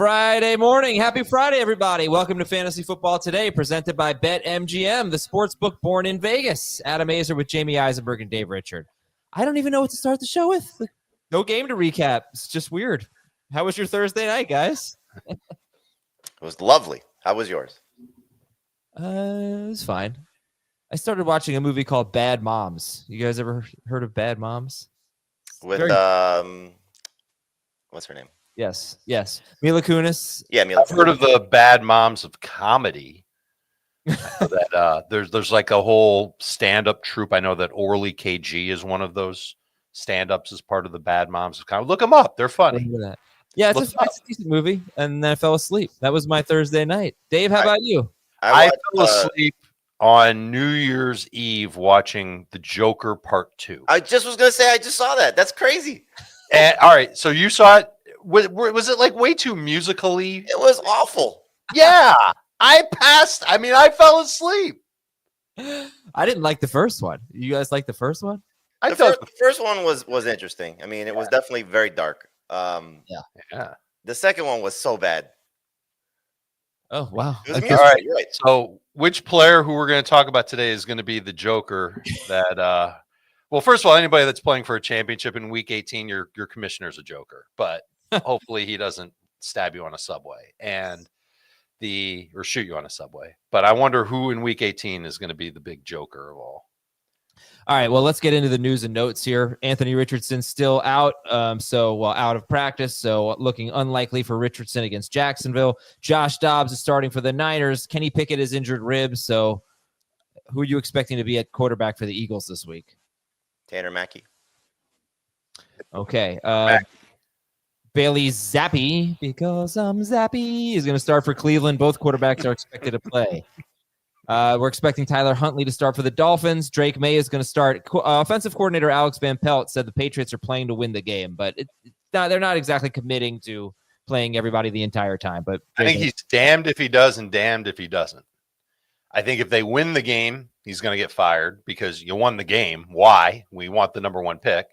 Friday morning. Happy Friday, everybody. Welcome to Fantasy Football Today, presented by BetMGM, the sports book born in Vegas. Adam Azer with Jamie Eisenberg and Dave Richard. I don't even know what to start the show with. No game to recap. It's just weird. How was your Thursday night, guys? It was lovely. How was yours? It was fine. I started watching a movie called Bad Moms. You guys ever heard of Bad Moms? With, what's her name? Yes. Mila Kunis. Yeah, Mila. I've heard of the Bad Moms of comedy. That there's like a whole stand-up troupe. I know that Orly KG is one of those stand-ups as part of the Bad Moms of comedy. Look them up; they're funny. Yeah, it's a decent movie, and then I fell asleep. That was my Thursday night. Dave, how about you? I fell asleep on New Year's Eve watching The Joker Part 2. I just was gonna say I just saw that. That's crazy. And, all right, so you saw it. Was it like way too musically? It was awful. Yeah, I fell asleep. I didn't like the first one. You guys like the first one? The first one was interesting. I mean, it was definitely very dark. Yeah. The second one was so bad. Oh, wow. It was All right. Right. So which player who we're going to talk about today is going to be the Joker that well, first of all, anybody that's playing for a championship in week 18, your commissioner's a Joker, but hopefully he doesn't stab you on a subway or shoot you on a subway. But I wonder who in week 18 is going to be the big Joker of all. All right, well, let's get into the news and notes here. Anthony Richardson still out, out of practice, so looking unlikely for Richardson against Jacksonville. Josh Dobbs is starting for the Niners. Kenny Pickett is injured ribs, so who are you expecting to be at quarterback for the Eagles this week? Tanner Mackey. Okay. Bailey Zappi, because I'm Zappy, is going to start for Cleveland. Both quarterbacks are expected to play. We're expecting Tyler Huntley to start for the Dolphins. Drake May is going to start. Offensive coordinator Alex Van Pelt said the Patriots are playing to win the game, but they're not exactly committing to playing everybody the entire time. But I think he's damned if he does and damned if he doesn't. I think if they win the game, he's going to get fired because you won the game. Why? We want the number one pick.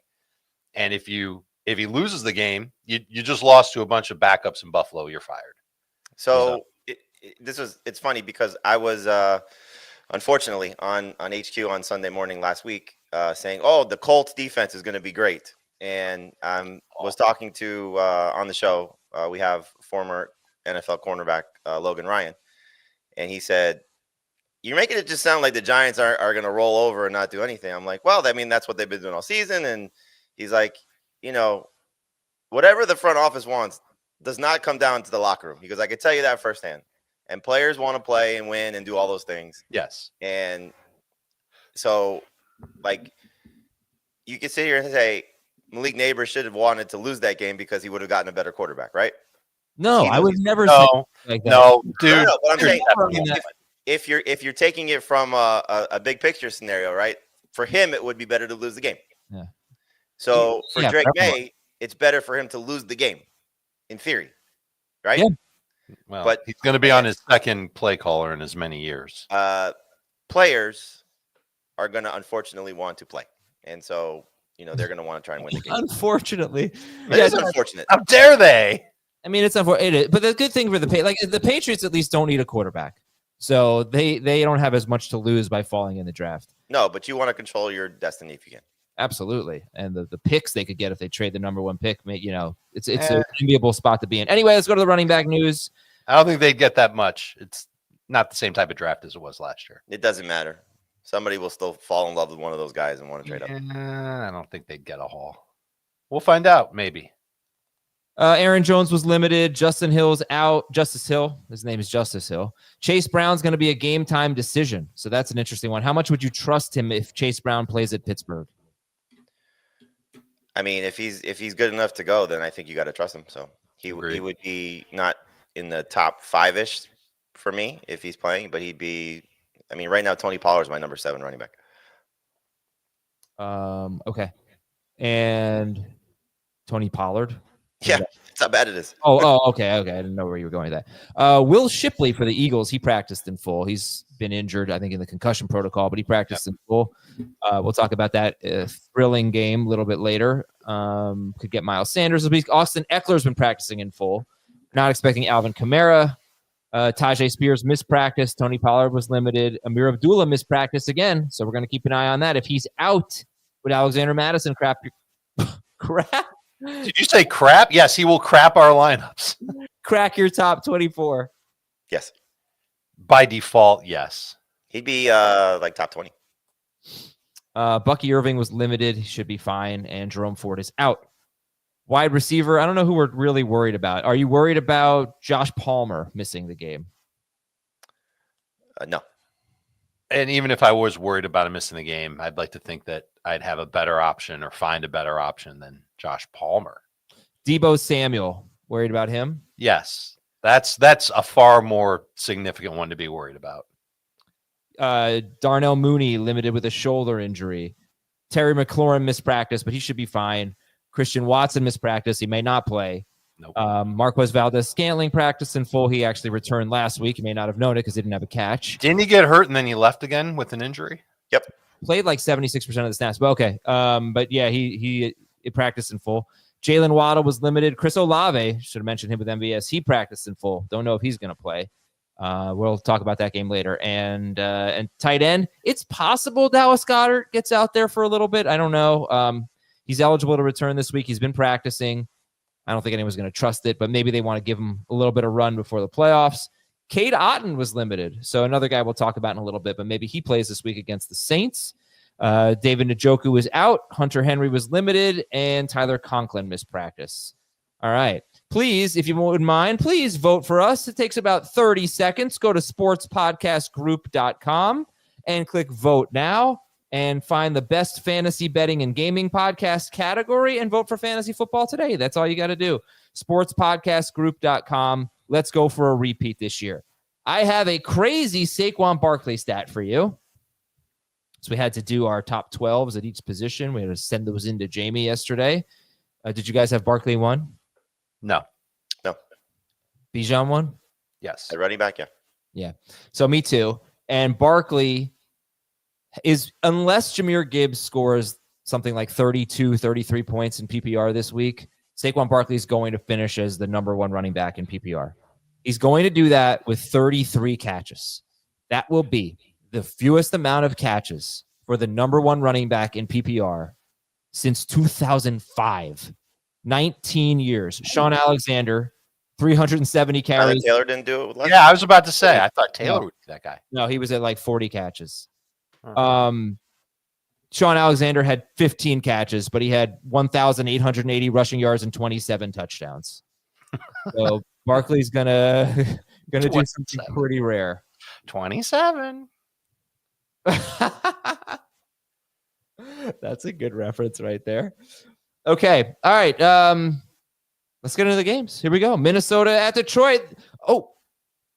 And if he loses the game, you just lost to a bunch of backups in Buffalo. You're fired. So it's funny because I was unfortunately on HQ on Sunday morning last week saying, "Oh, the Colts defense is going to be great," and I was talking to on the show. We have former NFL cornerback Logan Ryan, and he said, "You're making it just sound like the Giants are going to roll over and not do anything." I'm like, "Well, I mean that's what they've been doing all season," and he's like, whatever the front office wants does not come down to the locker room. He goes, I can tell you that firsthand. And players want to play and win and do all those things. Yes. And so, you could sit here and say Malik Neighbors should have wanted to lose that game because he would have gotten a better quarterback, right? No, I would never say like that. No, dude. No, but I'm saying if you're taking it from a big picture scenario, right? For him, it would be better to lose the game. Yeah. So for Drake May, it's better for him to lose the game, in theory, right? Yeah. Well, but he's going to be on his second play caller in as many years. Players are going to unfortunately want to play, and so they're going to want to try and win the game. Unfortunately, it's unfortunate. How dare they? I mean, it's unfortunate, but the good thing for the Patriots at least don't need a quarterback, so they don't have as much to lose by falling in the draft. No, but you want to control your destiny if you can. Absolutely. And the picks they could get if they trade the number one pick, it's an enviable spot to be in. Anyway, let's go to the running back news. I don't think they'd get that much. It's not the same type of draft as it was last year. It doesn't matter. Somebody will still fall in love with one of those guys and want to trade up. I don't think they'd get a haul. We'll find out, maybe. Aaron Jones was limited. Justin Hill's out. Justice Hill. His name is Justice Hill. Chase Brown's going to be a game time decision. So that's an interesting one. How much would you trust him if Chase Brown plays at Pittsburgh? I mean, if he's good enough to go, then I think you got to trust him. So he would be not in the top 5-ish for me if he's playing, but he'd be. I mean, right now Tony Pollard's my number 7 running back. Okay, and Tony Pollard. Yeah, that's how bad it is. Okay. I didn't know where you were going with that. Will Shipley for the Eagles, he practiced in full. He's been injured, I think, in the concussion protocol, but he practiced in full. We'll talk about that thrilling game a little bit later. Could get Miles Sanders this week. Austin Eckler's been practicing in full. Not expecting Alvin Kamara. Tajay Spears missed practice. Tony Pollard was limited. Amir Abdullah missed practice again, so we're going to keep an eye on that. If he's out, would Alexander Madison crap? Did you say crap? Yes, he will crap our lineups. Crack your top 24. Yes. By default, yes. He'd be like top 20. Bucky Irving was limited. He should be fine. And Jerome Ford is out. Wide receiver, I don't know who we're really worried about. Are you worried about Josh Palmer missing the game? No. And even if I was worried about him missing the game, I'd like to think that I'd have a better option or find a better option than Josh Palmer. Deebo Samuel, worried about him? Yes. That's a far more significant one to be worried about. Darnell Mooney limited with a shoulder injury. Terry McLaurin missed practice, but he should be fine. Christian Watson missed practice. He may not play. Nope. Marquez Valdez-Scantling practiced in full. He actually returned last week. He may not have known it because he didn't have a catch. Didn't he get hurt and then he left again with an injury? Yep. Played like 76% of the snaps. But okay. But yeah, he practiced in full. Jalen Waddle was limited. Chris Olave, should have mentioned him with MVS. He practiced in full. Don't know if he's going to play. We'll talk about that game later. And tight end, it's possible Dallas Goedert gets out there for a little bit. I don't know. He's eligible to return this week. He's been practicing. I don't think anyone's going to trust it, but maybe they want to give him a little bit of run before the playoffs. Cade Otton was limited. So another guy we'll talk about in a little bit, but maybe he plays this week against the Saints. David Njoku was out. Hunter Henry was limited, and Tyler Conklin missed practice. All right. Please, if you wouldn't mind, please vote for us. It takes about 30 seconds. Go to sportspodcastgroup.com and click vote now and find the best fantasy betting and gaming podcast category and vote for fantasy football today. That's all you got to do. Sportspodcastgroup.com. Let's go for a repeat this year. I have a crazy Saquon Barkley stat for you. So we had to do our top 12s at each position. We had to send those into Jamie yesterday. Did you guys have Barkley 1? No. Bijan 1? Yes. At running back, yeah. Yeah. So me too. And Barkley is, unless Jahmyr Gibbs scores something like 32, 33 points in PPR this week, Saquon Barkley is going to finish as the number 1 running back in PPR. He's going to do that with 33 catches. That will be the fewest amount of catches for the number 1 running back in PPR since 2005. 19 years. Sean Alexander, 370 carries. Taylor didn't do it with less. Yeah, I was about to say. I thought Taylor would be that guy. No, he was at like 40 catches. Uh-huh. Sean Alexander had 15 catches, but he had 1,880 rushing yards and 27 touchdowns. So Barkley's gonna do something pretty rare. 27. That's a good reference right there. Okay. All right. Let's get into the games. Here we go. Minnesota at Detroit. Oh,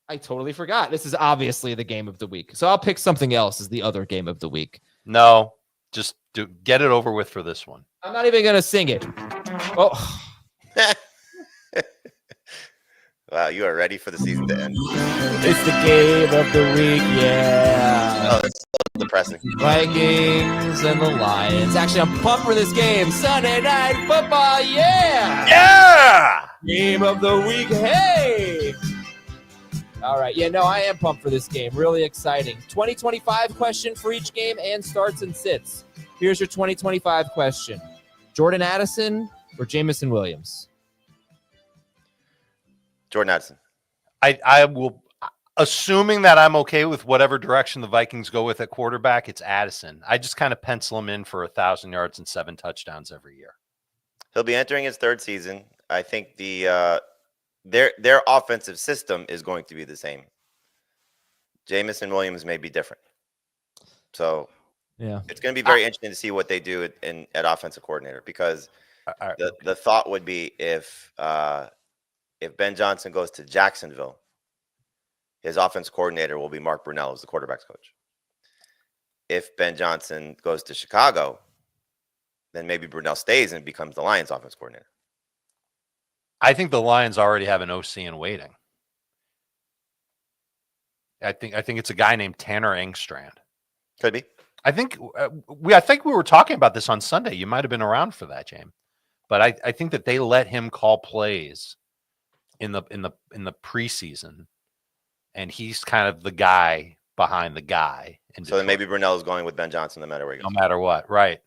I totally forgot. This is obviously the game of the week. So I'll pick something else as the other game of the week. No, just get it over with for this one. I'm not even going to sing it. Oh. Wow, you are ready for the season to end. It's the game of the week. Yeah. Oh, that's so depressing. Vikings and the Lions. Actually, I'm pumped for this game. Sunday Night Football. Yeah. Yeah. Game of the week. Hey. All right. Yeah, no, I am pumped for this game. Really exciting. 2025 question for each game and starts and sits. Here's your 2025 question. Jordan Addison or Jamison Williams? Jordan Addison. I will, assuming that I'm okay with whatever direction the Vikings go with at quarterback, it's Addison. I just kind of pencil him in for 1,000 yards and 7 touchdowns every year. He'll be entering his 3rd season. I think their offensive system is going to be the same. Jamison Williams may be different. So yeah, it's going to be very interesting to see what they do at offensive coordinator, because the thought would be if Ben Johnson goes to Jacksonville, his offense coordinator will be Mark Brunell as the quarterback's coach. If Ben Johnson goes to Chicago, then maybe Brunell stays and becomes the Lions offense coordinator. I think the Lions already have an OC in waiting. I think it's a guy named Tanner Engstrand. Could be. I think we were talking about this on Sunday. You might have been around for that, James. But I think that they let him call plays in the preseason, and he's kind of the guy behind the guy. So then maybe Brunell's going with Ben Johnson no matter where he goes. No matter what, right?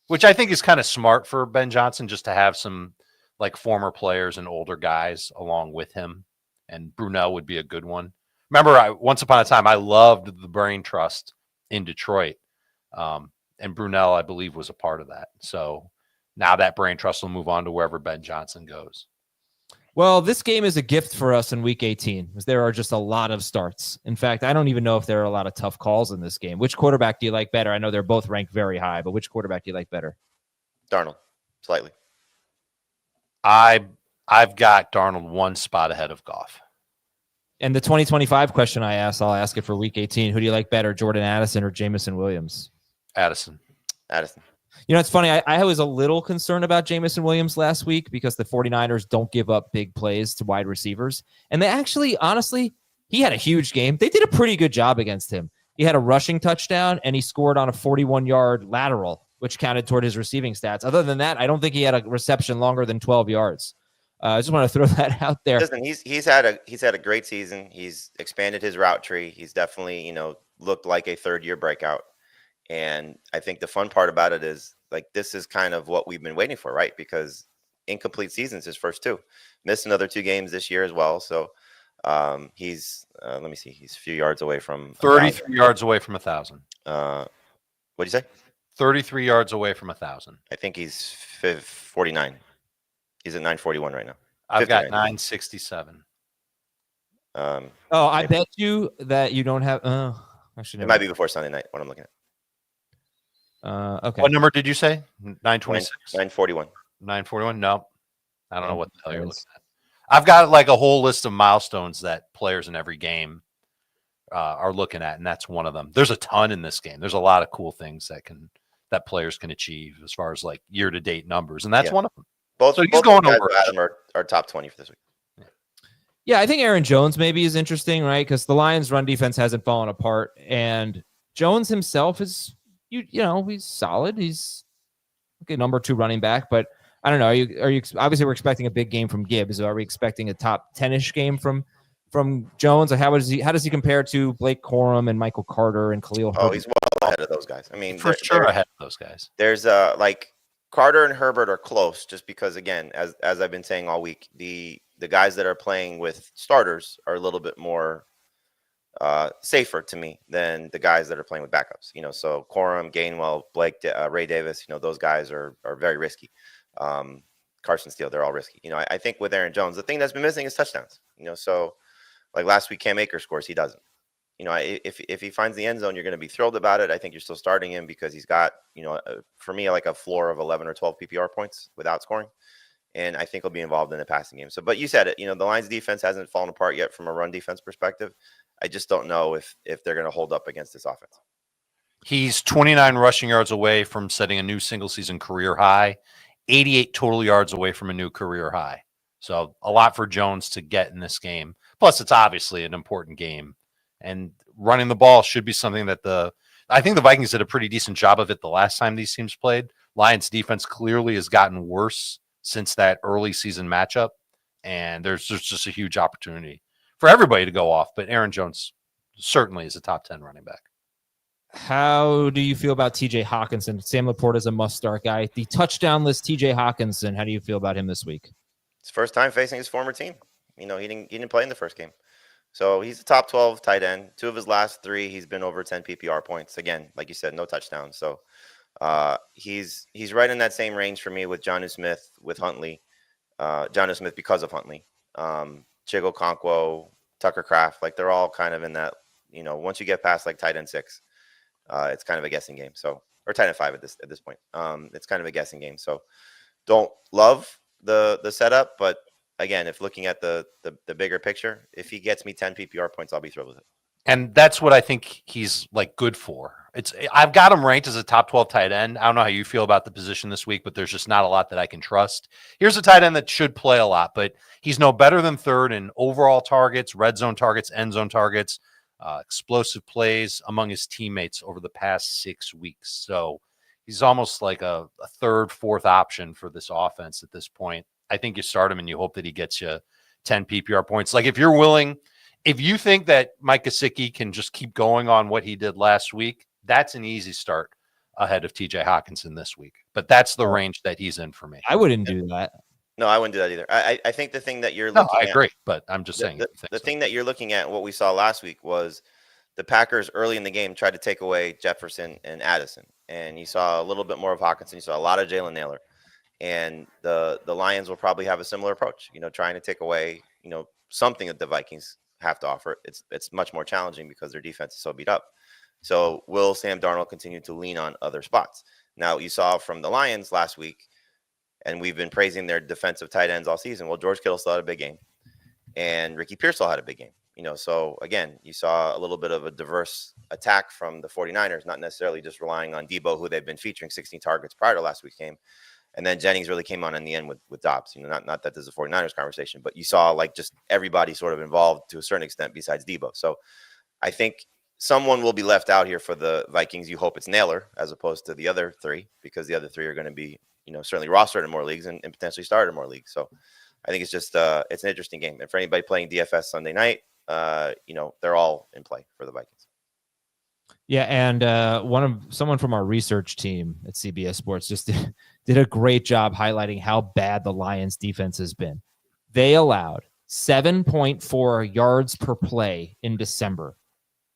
Which I think is kind of smart for Ben Johnson, just to have some like former players and older guys along with him. And Brunell would be a good one. Remember, once upon a time, I loved the brain trust in Detroit. And Brunell, I believe, was a part of that. So now that brain trust will move on to wherever Ben Johnson goes. Well, this game is a gift for us in Week 18 because there are just a lot of starts. In fact, I don't even know if there are a lot of tough calls in this game. Which quarterback do you like better? I know they're both ranked very high, but which quarterback do you like better? Darnold, slightly. I've got Darnold one spot ahead of Goff. And the 2025 question I asked, I'll ask it for Week 18. Who do you like better, Jordan Addison or Jamison Williams? Addison. You know, it's funny. I was a little concerned about Jamison Williams last week because the 49ers don't give up big plays to wide receivers. And they actually, honestly, he had a huge game. They did a pretty good job against him. He had a rushing touchdown, and he scored on a 41-yard lateral, which counted toward his receiving stats. Other than that, I don't think he had a reception longer than 12 yards. I just want to throw that out there. Listen, he's had a great season. He's expanded his route tree. He's definitely, looked like a third-year breakout. And I think the fun part about it is, like, this is kind of what we've been waiting for, right? Because incomplete season's his first two. Missed another 2 games this year as well. So he's, let me see, he's a few yards away from 33 yards away from 1,000. What'd you say? 33 yards away from 1,000. I think he's 49. He's at 941 right now. I've got 967. I bet you that you don't have. Actually, it might be before Sunday night. What I'm looking at. Okay. What number did you say? 926. 941. 941. No, I don't know what the hell you're looking at. I've got like a whole list of milestones that players in every game are looking at, and that's one of them. There's a ton in this game. There's a lot of cool things that players can achieve as far as like year-to-date numbers, and that's one of them. Both he's going over. Adam are top 20 for this week. Yeah, I think Aaron Jones maybe is interesting, right? Because the Lions' run defense hasn't fallen apart, and Jones himself is, he's solid. He's a number 2 running back, but I don't know. Are you obviously we're expecting a big game from Gibbs. Are we expecting a top 10-ish game from Jones? Or how does he compare to Blake Corum and Michael Carter and Khalil Herbert? Oh, he's well ahead of those guys. I mean, for sure ahead of those guys. There's like Carter and Herbert are close, just because, again, as I've been saying all week, the guys that are playing with starters are a little bit more safer to me than the guys that are playing with backups. So Corum, Gainwell, Blake, Ray Davis, those guys are very risky. Carson Steele, they're all risky. I think with Aaron Jones, the thing that's been missing is touchdowns. So like last week, Cam Akers scores, he doesn't. If he finds the end zone, you're going to be thrilled about it. I think you're still starting him because he's got, for me, like a floor of 11 or 12 PPR points without scoring. And I think he'll be involved in the passing game. So, but you said it, the Lions defense hasn't fallen apart yet from a run defense perspective. I just don't know if they're going to hold up against this offense. He's 29 rushing yards away from setting a new single season career high, 88 total yards away from a new career high. So a lot for Jones to get in this game. Plus, it's obviously an important game. And running the ball should be something that I think the Vikings did a pretty decent job of it the last time these teams played. Lions defense clearly has gotten worse since that early season matchup. And there's just a huge opportunity for everybody to go off. But Aaron Jones certainly is a top 10 running back. How do you feel about TJ Hawkinson? Sam Laporte is a must-start guy. The touchdown-less TJ Hawkinson, how do you feel about him this week? It's first time facing his former team. He didn't play in the first game. So he's a top 12 tight end. 2 of his last 3, he's been over 10 PPR points. Again, like you said, no touchdowns. So he's right in that same range for me with Jonnu Smith, with Huntley. Jonnu Smith because of Huntley. Chigo Okonkwo, Tucker Kraft, like they're all kind of in that, once you get past like tight end 6, it's kind of a guessing game. So, or tight end 5 at this point. It's kind of a guessing game. So don't love the setup, but again, if looking at the bigger picture, if he gets me 10 PPR points, I'll be thrilled with it. And that's what I think he's like good for. I've got him ranked as a top 12 tight end. I don't know how you feel about the position this week, but there's just not a lot that I can trust. Here's a tight end that should play a lot, but he's no better than 3rd in overall targets, red zone targets, end zone targets, explosive plays among his teammates over the past 6 weeks. So he's almost like a 3rd, 4th option for this offense at this point. I think you start him and you hope that he gets you 10 PPR points. Like if you think that Mike Gesicki can just keep going on what he did last week, that's an easy start ahead of TJ Hawkinson this week. But that's the range that he's in for me. I wouldn't do that. No, I wouldn't do that either. I think the thing that you're No, looking I agree, but I'm just saying. the thing that you're looking at, what we saw last week was the Packers early in the game tried to take away Jefferson and Addison. And you saw a little bit more of Hawkinson. You saw a lot of Jalen Naylor. And the Lions will probably have a similar approach, trying to take away, something that the Vikings have to offer. It's much more challenging because their defense is so beat up. So will Sam Darnold continue to lean on other spots? Now, you saw from the Lions last week, and we've been praising their defensive tight ends all season. Well, George Kittle still had a big game, and Ricky Pearsall had a big game. So again, you saw a little bit of a diverse attack from the 49ers, not necessarily just relying on Debo, who they've been featuring 16 targets prior to last week's game. And then Jennings really came on in the end with Dobbs. Not that there's a 49ers conversation, but you saw like just everybody sort of involved to a certain extent besides Debo. So I think someone will be left out here for the Vikings. You hope it's Naylor as opposed to the other three, because the other three are going to be, certainly rostered in more leagues and potentially started in more leagues. So I think it's just it's an interesting game. And for anybody playing DFS Sunday night, they're all in play for the Vikings. Yeah, and someone from our research team at CBS Sports just did a great job highlighting how bad the Lions defense has been. They allowed 7.4 yards per play in December.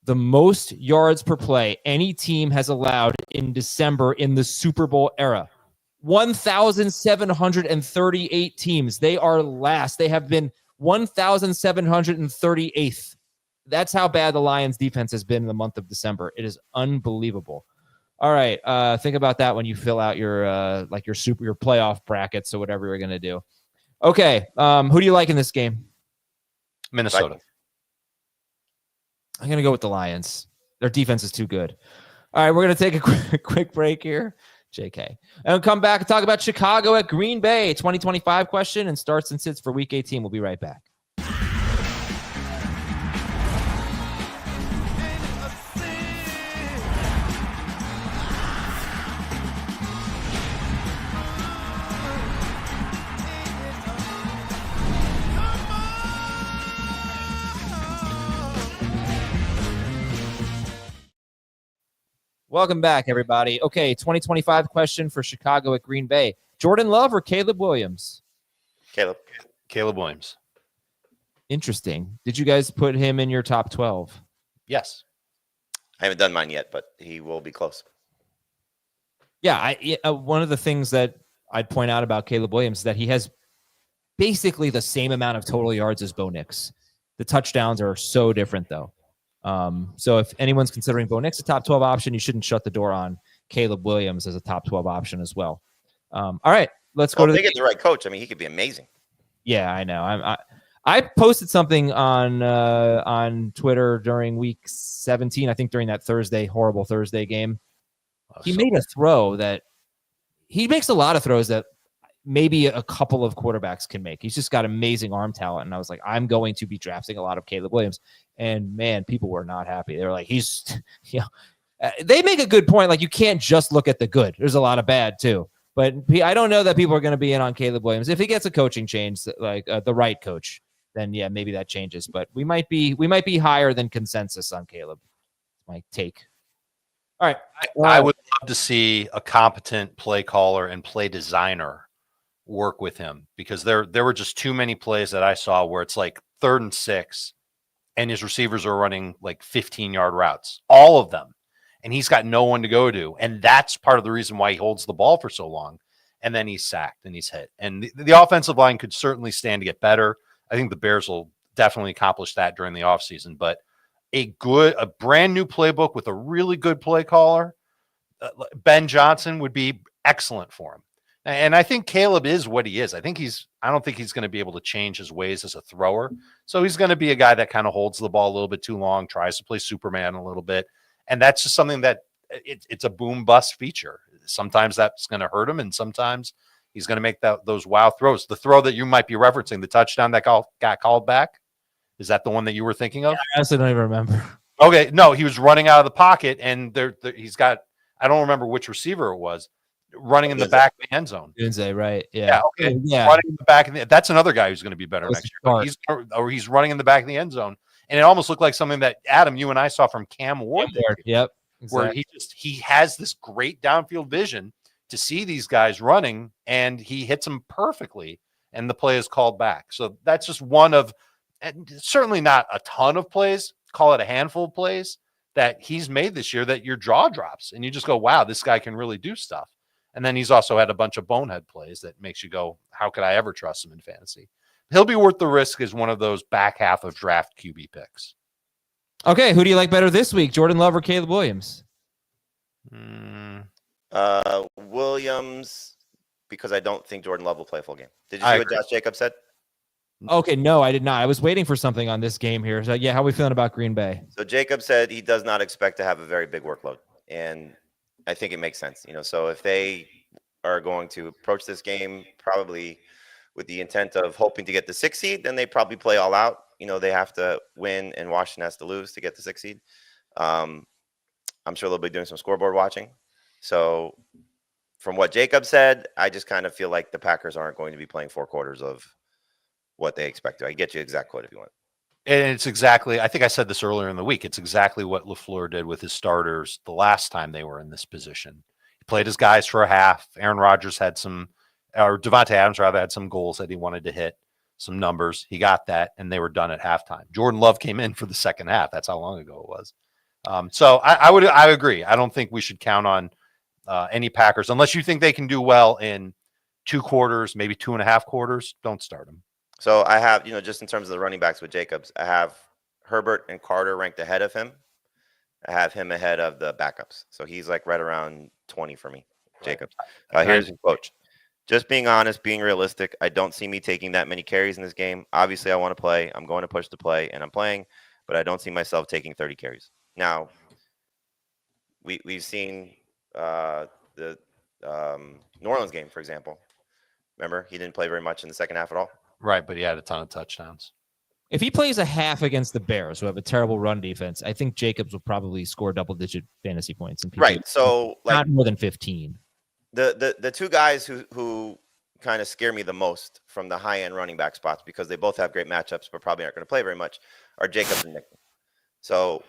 The most yards per play any team has allowed in December in the Super Bowl era. 1,738 teams. They are last. They have been 1,738th. That's how bad the Lions defense has been in the month of December. It is unbelievable. All right. Think about that when you fill out your your playoff brackets or whatever you're going to do. Okay. Who do you like in this game? Minnesota. Vikings. I'm going to go with the Lions. Their defense is too good. All right. We're going to take a quick break here. JK. And we'll come back and talk about Chicago at Green Bay. 2025 question and starts and sits for Week 18. We'll be right back. Welcome back, everybody. Okay, 2025 question for Chicago at Green Bay. Jordan Love or Caleb Williams? Caleb Williams. Interesting. Did you guys put him in your top 12? Yes. I haven't done mine yet, but he will be close. Yeah, one of the things that I'd point out about Caleb Williams is that he has basically the same amount of total yards as Bo Nix. The touchdowns are so different, though. So if anyone's considering Bo Nix a top 12 option, you shouldn't shut the door on Caleb Williams as a top 12 option as well. All right, let's go to they get the right coach. I mean, he could be amazing. Yeah, I know. I posted something on Twitter during week 17, I think during that horrible Thursday game. He made a throw that he makes a lot of throws that maybe a couple of quarterbacks can make. He's just got amazing arm talent. And I was like, I'm going to be drafting a lot of Caleb Williams. And man, people were not happy. They were like, they make a good point. Like, you can't just look at the good. There's a lot of bad too. But I don't know that people are going to be in on Caleb Williams. If he gets a coaching change, like the right coach, then yeah, maybe that changes. But we might be higher than consensus on Caleb. My take. All right. I would love to see a competent play caller and play designer work with him, because there were just too many plays that I saw where it's like 3rd and 6 and his receivers are running like 15-yard routes, all of them. And he's got no one to go to. And that's part of the reason why he holds the ball for so long. And then he's sacked and he's hit. And the offensive line could certainly stand to get better. I think the Bears will definitely accomplish that during the offseason. But a brand new playbook with a really good play caller, Ben Johnson would be excellent for him. And I think Caleb is what he is. I don't think he's going to be able to change his ways as a thrower. So he's going to be a guy that kind of holds the ball a little bit too long, tries to play Superman a little bit. And that's just something that it's a boom bust feature. Sometimes that's going to hurt him, and sometimes he's going to make those wow throws. The throw that you might be referencing, the touchdown that got called back, is that the one that you were thinking of? I honestly don't even remember. Okay, no, he was running out of the pocket, and he's got, I don't remember which receiver it was. running in the back of the end zone. Dunze, right? Yeah, okay. Yeah. Running in the back of that's another guy who's going to be better That next was year. But he's running in the back of the end zone, and it almost looked like something that Adam, you and I saw from Cam Ward. Yep. Where he has this great downfield vision to see these guys running, and he hits them perfectly, and the play is called back. So that's just one of, and certainly not a ton of plays, call it a handful of plays that he's made this year that your jaw drops, and you just go, wow, this guy can really do stuff. And then he's also had a bunch of bonehead plays that makes you go, how could I ever trust him in fantasy? He'll be worth the risk as one of those back half of draft QB picks. Okay, who do you like better this week, Jordan Love or Caleb Williams? Williams, because I don't think Jordan Love will play a full game. Did you see what Josh Jacobs said? Okay, no, I did not. I was waiting for something on this game here. So, yeah, how are we feeling about Green Bay? So Jacobs said he does not expect to have a very big workload, and I think it makes sense. So if they are going to approach this game probably with the intent of hoping to get the 6th seed, then they probably play all out. They have to win, and Washington has to lose to get the 6th seed. I'm sure they'll be doing some scoreboard watching. So from what Jacob said, I just kind of feel like the Packers aren't going to be playing 4 quarters of what they expect to. I can get you exact quote if you want. And it's exactly, I think I said this earlier in the week, it's exactly what LaFleur did with his starters the last time they were in this position. He played his guys for a half. Aaron Rodgers had or Devontae Adams rather had some goals that he wanted to hit, some numbers. He got that, and they were done at halftime. Jordan Love came in for the second half. That's how long ago it was. So I agree. I don't think we should count on any Packers unless you think they can do well in 2 quarters, maybe 2.5 quarters. Don't start them. So I have, just in terms of the running backs with Jacobs, I have Herbert and Carter ranked ahead of him. I have him ahead of the backups. So he's like right around 20 for me, Jacobs. Here's his quote. Just being honest, being realistic, I don't see me taking that many carries in this game. Obviously, I want to play. I'm going to push to play, and I'm playing, but I don't see myself taking 30 carries. Now, we've seen the New Orleans game, for example. Remember, he didn't play very much in the second half at all. Right, but he had a ton of touchdowns. If he plays a half against the Bears, who have a terrible run defense, I think Jacobs will probably score double-digit fantasy points. Right, so not more than 15. The 2 guys who kind of scare me the most from the high-end running back spots, because they both have great matchups but probably aren't going to play very much, are Jacobs and Mixon. So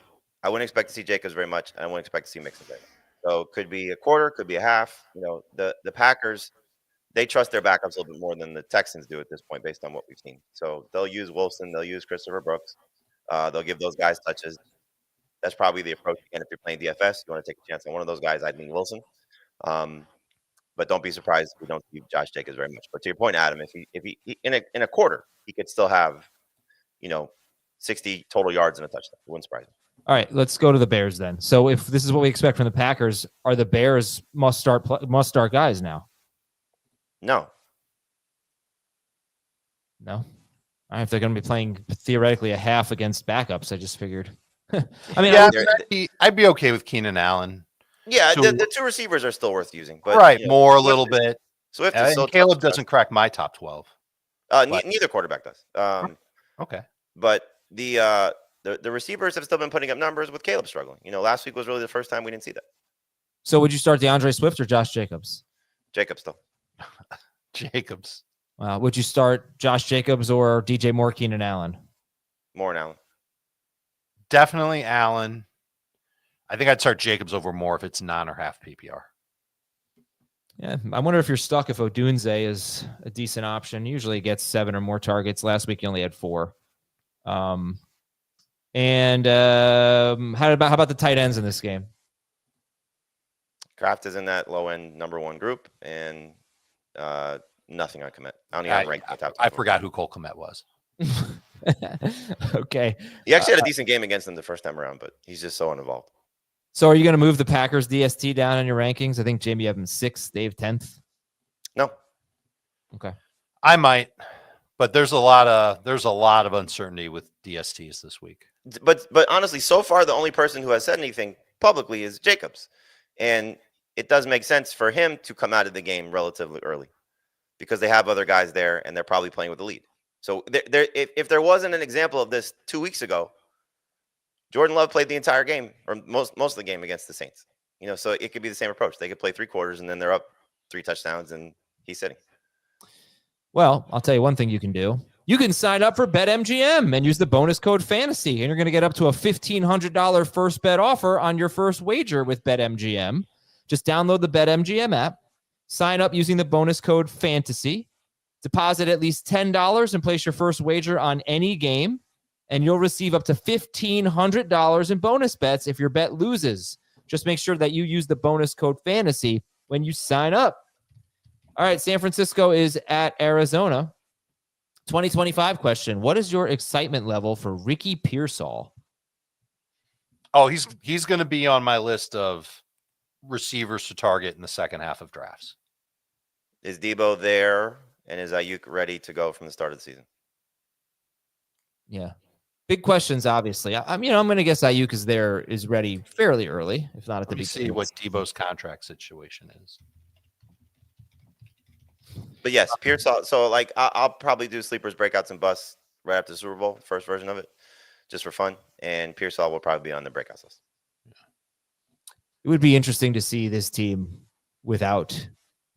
I wouldn't expect to see Jacobs very much, and I wouldn't expect to see Mixon very much. So could be a quarter, could be a half. The Packers, they trust their backups a little bit more than the Texans do at this point, based on what we've seen. So they'll use Wilson, they'll use Christopher Brooks, they'll give those guys touches. That's probably the approach. And if you're playing DFS, you want to take a chance on one of those guys. I'd lean Wilson. But don't be surprised if we don't see Josh Jacobs very much. But to your point, Adam, if he in a quarter, he could still have, 60 total yards and a touchdown. It wouldn't surprise me. All right, let's go to the Bears then. So if this is what we expect from the Packers, are the Bears must start guys now? No. All right, if they're going to be playing theoretically a half against backups, I just figured. I'd be okay with Keenan Allen. Yeah, So, the 2 receivers are still worth using. But, right, more a little bit. Swift is so Caleb doesn't crack my top 12. Neither quarterback does. Okay. But the receivers have still been putting up numbers with Caleb struggling. Last week was really the first time we didn't see that. So would you start DeAndre Swift or Josh Jacobs? Jacobs still. Jacobs. Would you start Josh Jacobs or DJ Moore, Keenan Allen? Moore and Allen. Definitely Allen. I think I'd start Jacobs over Moore if it's non or half PPR. Yeah, I wonder if you're stuck if Odunze is a decent option. Usually he gets 7 or more targets. Last week he only had 4. How about the tight ends in this game? Kraft is in that low end number 1 group, and nothing on Komet. I don't even rank the top. I forgot who Cole Komet was. Okay. He actually had a decent game against them the first time around, but he's just so uninvolved. So are you going to move the Packers DST down in your rankings? I think Jamie have them 6th, Dave 10th. No. Okay. I might, but there's a lot of uncertainty with DSTs this week. But honestly, so far the only person who has said anything publicly is Jacobs, and it does make sense for him to come out of the game relatively early because they have other guys there and they're probably playing with the lead. So if there wasn't an example of this 2 weeks ago, Jordan Love played the entire game or most of the game against the Saints. So it could be the same approach. They could play 3 quarters and then they're up 3 touchdowns, and he's sitting. Well, I'll tell you one thing you can do. You can sign up for BetMGM and use the bonus code FANTASY, and you're going to get up to a $1,500 first bet offer on your first wager with BetMGM. Just download the BetMGM app, sign up using the bonus code FANTASY, deposit at least $10 and place your first wager on any game, and you'll receive up to $1,500 in bonus bets if your bet loses. Just make sure that you use the bonus code FANTASY when you sign up. All right, San Francisco is at Arizona. 2025 question. What is your excitement level for Ricky Pearsall? Oh, he's going to be on my list of receivers to target in the second half of drafts. Is Debo there, and is Ayuk ready to go from the start of the season? Yeah. Big questions, obviously. I'm going to guess Ayuk is ready fairly early, if not at the beginning. See what Debo's contract situation is. But yes, Pearsall. So like, I'll probably do sleepers, breakouts, and busts right after the Super Bowl, first version of it, just for fun. And Pearsall will probably be on the breakouts list. It would be interesting to see this team without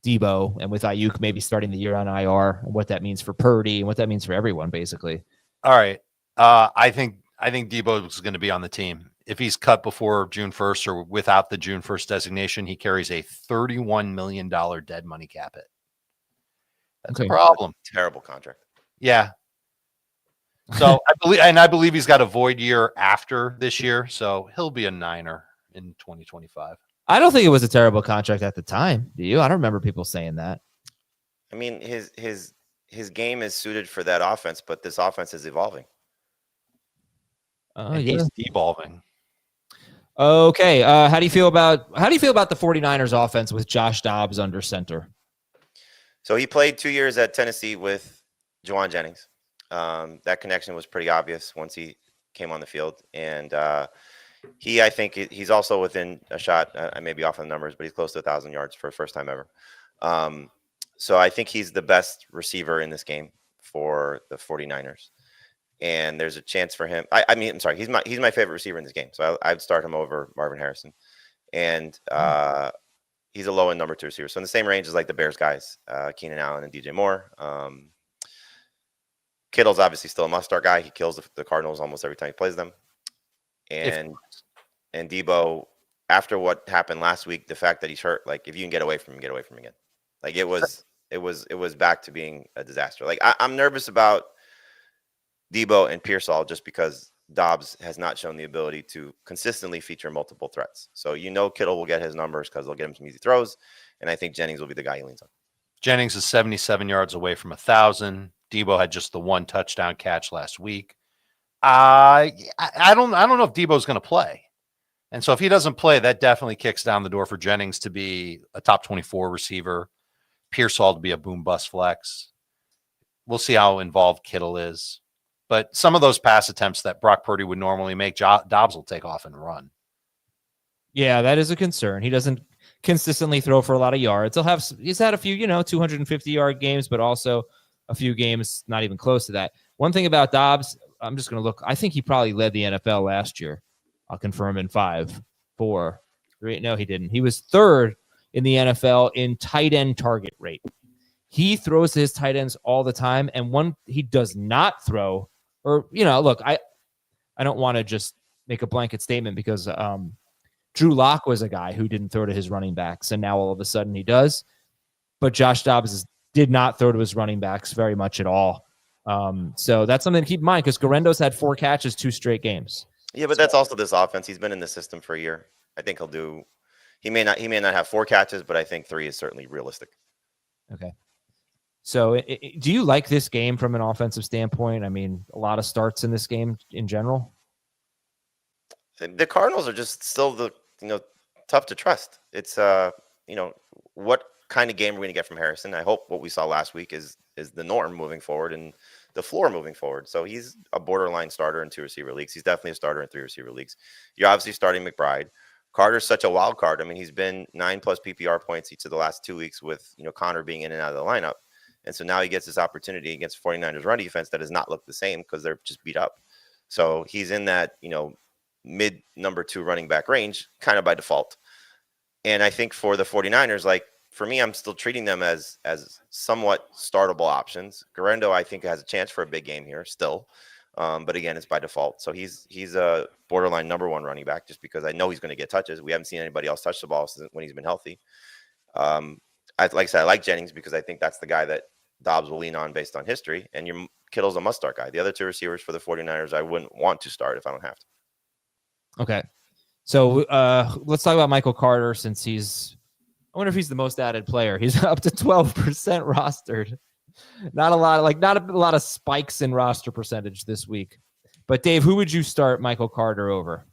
Debo and with Ayuk maybe starting the year on IR, and what that means for Purdy and what that means for everyone, basically. All right. I think Debo is going to be on the team. If he's cut before June 1st or without the June 1st designation, he carries a $31 million dead money cap hit. That's a problem. Terrible contract. Yeah. So I believe he's got a void year after this year, so he'll be a Niner in 2025. I don't think it was a terrible contract at the time. Do you? I don't remember people saying that. I mean, his game is suited for that offense, but this offense is evolving. He's devolving. Okay. How do you feel about the 49ers offense with Josh Dobbs under center? So he played 2 years at Tennessee with Juwan Jennings. That connection was pretty obvious once he came on the field. And I think he's also within a shot. I may be off on the numbers, but he's close to 1,000 yards for the first time ever. So I think he's the best receiver in this game for the 49ers. And there's a chance for him. I'm sorry. He's my favorite receiver in this game. So I'd start him over Marvin Harrison. And he's a low end number 2 receiver. So in the same range as like the Bears guys, Keenan Allen and DJ Moore. Kittle's obviously still a must-start guy. He kills the Cardinals almost every time he plays them. And Debo, after what happened last week, the fact that he's hurt, like if you can get away from him, get away from him again. Like it was back to being a disaster. Like I'm nervous about Debo and Pearsall just because Dobbs has not shown the ability to consistently feature multiple threats. So Kittle will get his numbers because they'll get him some easy throws, and I think Jennings will be the guy he leans on. Jennings is 77 yards away from 1,000. Debo had just the 1 touchdown catch last week. I don't know if Debo's going to play, and so if he doesn't play, that definitely kicks down the door for Jennings to be a top 24 receiver, Pearsall to be a boom bust flex. We'll see how involved Kittle is. But some of those pass attempts that Brock Purdy would normally make, Dobbs will take off and run. Yeah, that is a concern. He doesn't consistently throw for a lot of yards. He's had a few, 250-yard games, but also a few games not even close to that. One thing about Dobbs, I'm just going to look. I think he probably led the NFL last year. I'll confirm in 5, 4, 3. No, he didn't. He was 3rd in the NFL in tight end target rate. He throws to his tight ends all the time, and one he does not throw. Or, look, I don't want to just make a blanket statement because Drew Lock was a guy who didn't throw to his running backs, and now all of a sudden he does. But Josh Dobbs did not throw to his running backs very much at all. So that's something to keep in mind because Garendo's had 4 catches 2 straight games. Yeah, but that's also this offense. He's been in the system for a year. I think he'll do. He may not have 4 catches, but I think 3 is certainly realistic. Okay. So do you like this game from an offensive standpoint? I mean, a lot of starts in this game in general. The Cardinals are just still tough to trust. It's what kind of game are we going to get from Harrison? I hope what we saw last week is the norm moving forward and the floor moving forward. So he's a borderline starter in 2 receiver leagues. He's definitely a starter in 3 receiver leagues. You're obviously starting McBride. Carter's such a wild card. I mean, he's been 9+ PPR points each of the last 2 weeks with Connor being in and out of the lineup. And so now he gets this opportunity against 49ers run defense that does not look the same because they're just beat up. So he's in that, mid number 2 running back range kind of by default. And I think for the 49ers, like for me, I'm still treating them as somewhat startable options. Garendo, I think, has a chance for a big game here still. But again, it's by default. So he's a borderline number one running back just because I know he's going to get touches. We haven't seen anybody else touch the ball when he's been healthy. Like I said, I like Jennings because I think that's the guy that Dobbs will lean on based on history. And your Kittle's a must-start guy. The other two receivers for the 49ers, I wouldn't want to start if I don't have to. Okay. So let's talk about Michael Carter since I wonder if he's the most added player. He's up to 12% rostered. Not a lot of spikes in roster percentage this week. But Dave, who would you start Michael Carter over?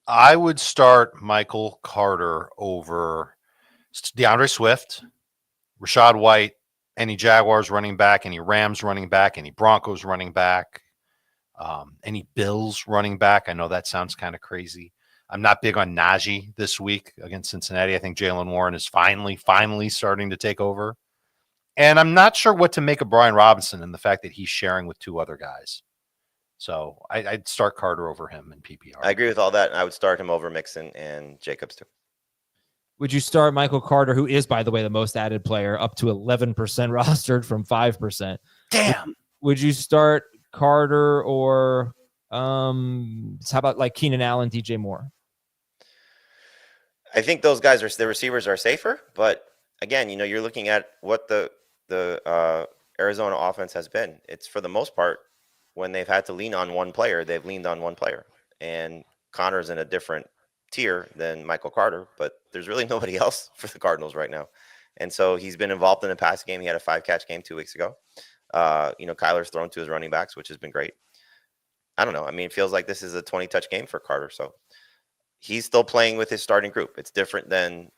I would start Michael Carter over DeAndre Swift, Rashad White, any Jaguars running back, any Rams running back, any Broncos running back, any Bills running back. I know that sounds kind of crazy. I'm not big on Najee this week against Cincinnati. I think Jaylen Warren is finally starting to take over. And I'm not sure what to make of Brian Robinson and the fact that he's sharing with two other guys. So I'd start Carter over him in PPR. I agree with all that. And I would start him over Mixon and Jacobs too. Would you start Michael Carter, who is, by the way, the most added player, up to 11% rostered from 5%? Damn. Would you start Carter or how about like Keenan Allen, DJ Moore? I think those guys the receivers are safer, but again, you're looking at what the Arizona offense has been. It's for the most part, when they've had to lean on one player, they've leaned on one player. And Connor's in a different tier than Michael Carter, but there's really nobody else for the Cardinals right now. And so he's been involved in the passing game. He had a 5-catch game 2 weeks ago. Kyler's thrown to his running backs, which has been great. I don't know. I mean, it feels like this is a 20-touch game for Carter. So he's still playing with his starting group. It's different than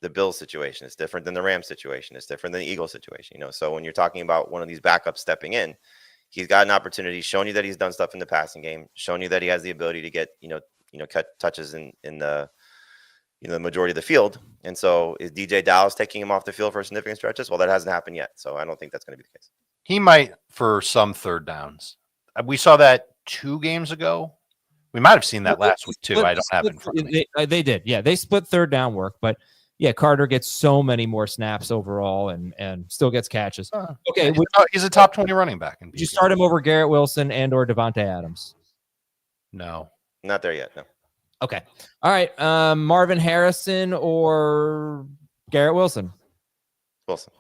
the Bills situation. It's different than the Rams situation. It's different than the Eagles situation. So when you're talking about one of these backups stepping in, he's got an opportunity, showing you that he's done stuff in the passing game, showing you that he has the ability to get, cut touches in the the majority of the field. And so is DJ Dallas taking him off the field for significant stretches? Well, that hasn't happened yet. So I don't think that's going to be the case. He might for some third downs. We saw that 2 games ago. We might have seen that last week too. I don't have it in front of me. They did. Yeah, they split third down work, but yeah, Carter gets so many more snaps overall and still gets catches. Okay, he's a top 20 running back. Would you start him over Garrett Wilson and or Devontae Adams? No. Not there yet, no. Okay. All right. Marvin Harrison or Garrett Wilson? Wilson.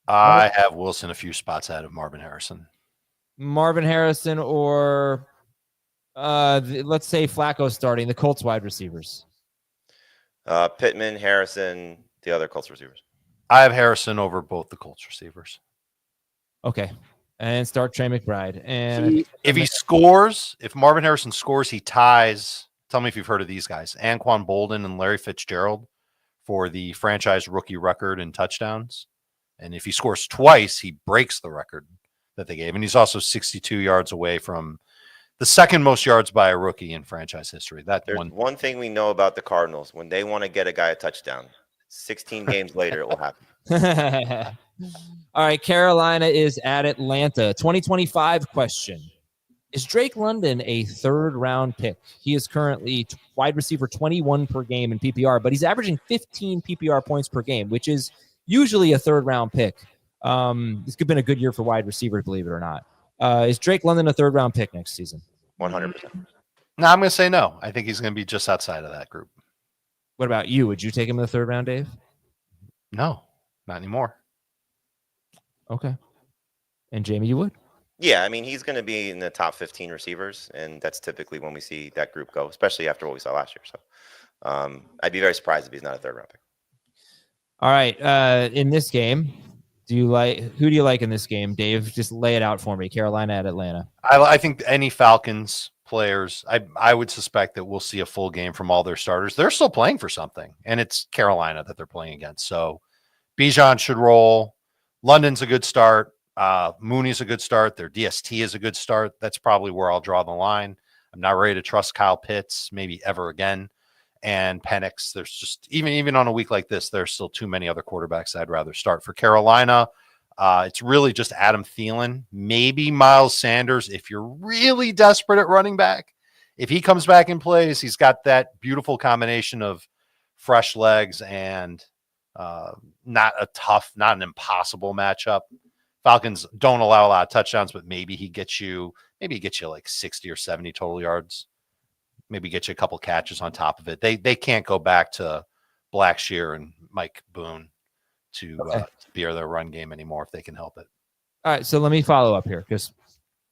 I have Wilson a few spots out of Marvin Harrison. Marvin Harrison or let's say Flacco starting, the Colts wide receivers. Pittman, Harrison, the other Colts receivers. I have Harrison over both the Colts receivers. Okay. And start Trey McBride. And if Marvin Harrison scores, he ties. Tell me if you've heard of these guys: Anquan Bolden and Larry Fitzgerald for the franchise rookie record in touchdowns. And if he scores twice, he breaks the record that they gave. And he's also 62 yards away from the second most yards by a rookie in franchise history. There's one thing we know about the Cardinals: when they want to get a guy a touchdown, 16 games later, it will happen. All right, Carolina is at Atlanta. 2025 question. Is Drake London a third-round pick? He is currently wide receiver 21 per game in PPR, but he's averaging 15 PPR points per game, which is usually a third-round pick. This could have been a good year for wide receivers, believe it or not. Is Drake London a third-round pick next season? 100%. No, I'm going to say no. I think he's going to be just outside of that group. What about you? Would you take him in the third round, Dave? No, not anymore. Okay. And Jamie, you would? Yeah, I mean, he's going to be in the top 15 receivers, and that's typically when we see that group go, especially after what we saw last year. So I'd be very surprised if he's not a third round pick. All right. In this game, who do you like in this game, Dave? Just lay it out for me. Carolina at Atlanta. I think any Falcons players, I would suspect that we'll see a full game from all their starters. They're still playing for something, and it's Carolina that they're playing against. So Bijan should roll. London's a good start. Mooney's a good start. Their DST is a good start. That's probably where I'll draw the line. I'm not ready to trust Kyle Pitts, maybe ever again. And Penix, there's just even on a week like this, there's still too many other quarterbacks I'd rather start. For Carolina, it's really just Adam Thielen, maybe Miles Sanders if you're really desperate at running back. If he comes back and plays, he's got that beautiful combination of fresh legs and Not a tough, not an impossible matchup. Falcons don't allow a lot of touchdowns, but maybe he gets you like 60 or 70 total yards. Maybe get you a couple catches on top of it. They can't go back to Blackshear and Mike Boone to bear their run game anymore if they can help it. All right, so let me follow up here because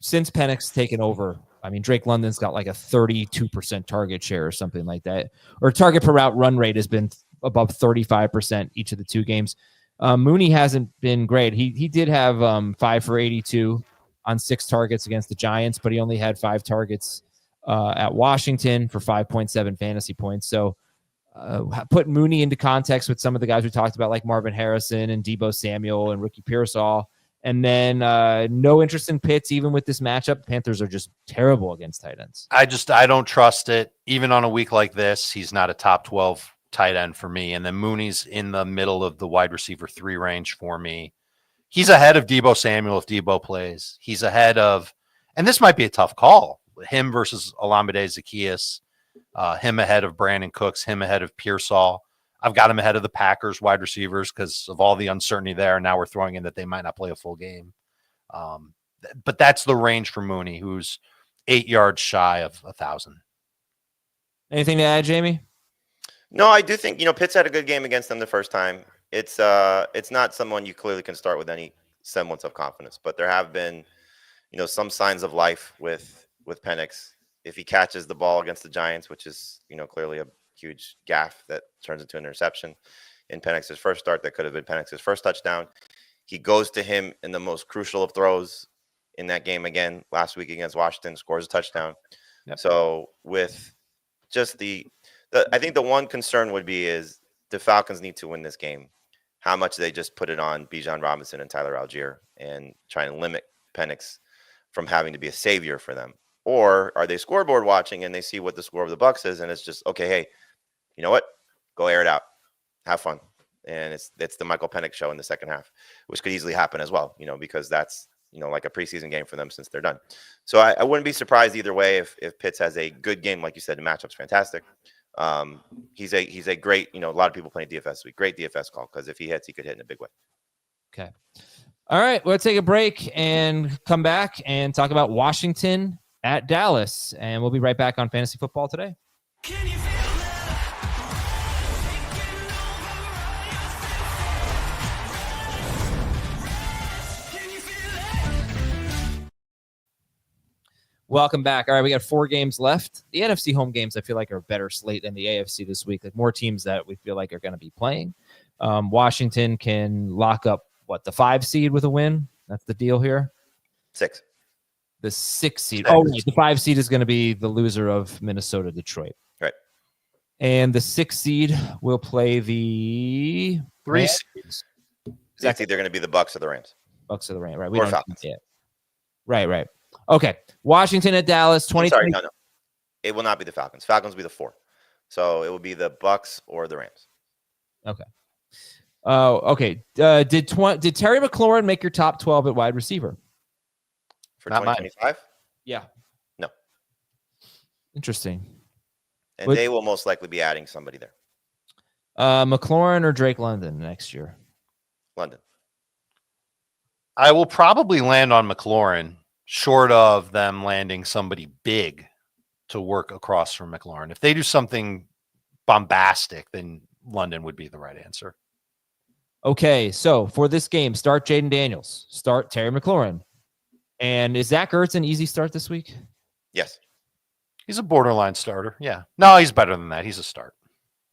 since Penix's taken over, I mean, Drake London's got like a 32% target share or something like that, or target per route run rate has been above 35% each of the 2 games. Mooney hasn't been great. He did have 5 for 82 on 6 targets against the Giants, but he only had 5 targets at Washington for 5.7 fantasy points. So put Mooney into context with some of the guys we talked about, like Marvin Harrison and Deebo Samuel and Ricky Pearsall. And then no interest in Pitts, even with this matchup. Panthers are just terrible against tight ends. I don't trust it. Even on a week like this, he's not a top 12 tight end for me. And then Mooney's in the middle of the wide receiver 3 range for me. He's ahead of Deebo Samuel if Deebo plays. He's ahead of, and this might be a tough call, him versus Olamide Zaccheaus, him ahead of Brandon Cooks, him ahead of Pearsall. I've got him ahead of the Packers wide receivers because of all the uncertainty there. Now we're throwing in that they might not play a full game. But that's the range for Mooney, who's 8 yards shy of 1,000. Anything to add, Jamie? No, I do think, Pitts had a good game against them the first time. It's not someone you clearly can start with any semblance of confidence, but there have been, some signs of life with Penix. If he catches the ball against the Giants, which is, clearly a huge gaffe that turns into an interception in Penix's first start, that could have been Penix's first touchdown. He goes to him in the most crucial of throws in that game again last week against Washington, scores a touchdown. Yep. So with just I think the one concern would be is the Falcons need to win this game. How much they just put it on Bijan Robinson and Tyler Algier and try and limit Penix from having to be a savior for them. Or are they scoreboard watching and they see what the score of the Bucs is and it's just, okay, hey, you know what? Go air it out. Have fun. And it's the Michael Penix show in the second half, which could easily happen as well, because that's, like a preseason game for them since they're done. So I wouldn't be surprised either way if Pitts has a good game. Like you said, the matchup's fantastic. He's a great, a lot of people playing DFS this week. Great DFS call because if he hits, he could hit in a big way. Okay. All right. We'll take a break and come back and talk about Washington at Dallas. And we'll be right back on Fantasy Football Today. Can you Welcome back. All right, we got 4 games left. The NFC home games, I feel like, are a better slate than the AFC this week. Like more teams that we feel like are going to be playing. Washington can lock up, the 5 seed with a win? That's the deal here? 6. The 6 seed. Oh, right. The 5 seed is going to be the loser of Minnesota, Detroit. Right. And the 6 seed will play the 3 seeds. It's either going to be the Bucs or the Rams. Bucs or the Rams, right? Or Falcons. Yeah. Right. Okay, Washington at Dallas. 2020. No. It will not be the Falcons. Falcons will be the 4. So it will be the Bucs or the Rams. Okay. Okay. Did Terry McLaurin make your top 12 at wide receiver for 2025? Yeah. No. Interesting. And they will most likely be adding somebody there. McLaurin or Drake London next year? London. I will probably land on McLaurin, short of them landing somebody big to work across from McLaurin. If they do something bombastic, then London would be the right answer. Okay, so for this game, start Jaden Daniels, start Terry McLaurin. And is Zach Ertz an easy start this week? Yes. He's a borderline starter. Yeah. No, he's better than that. He's a start.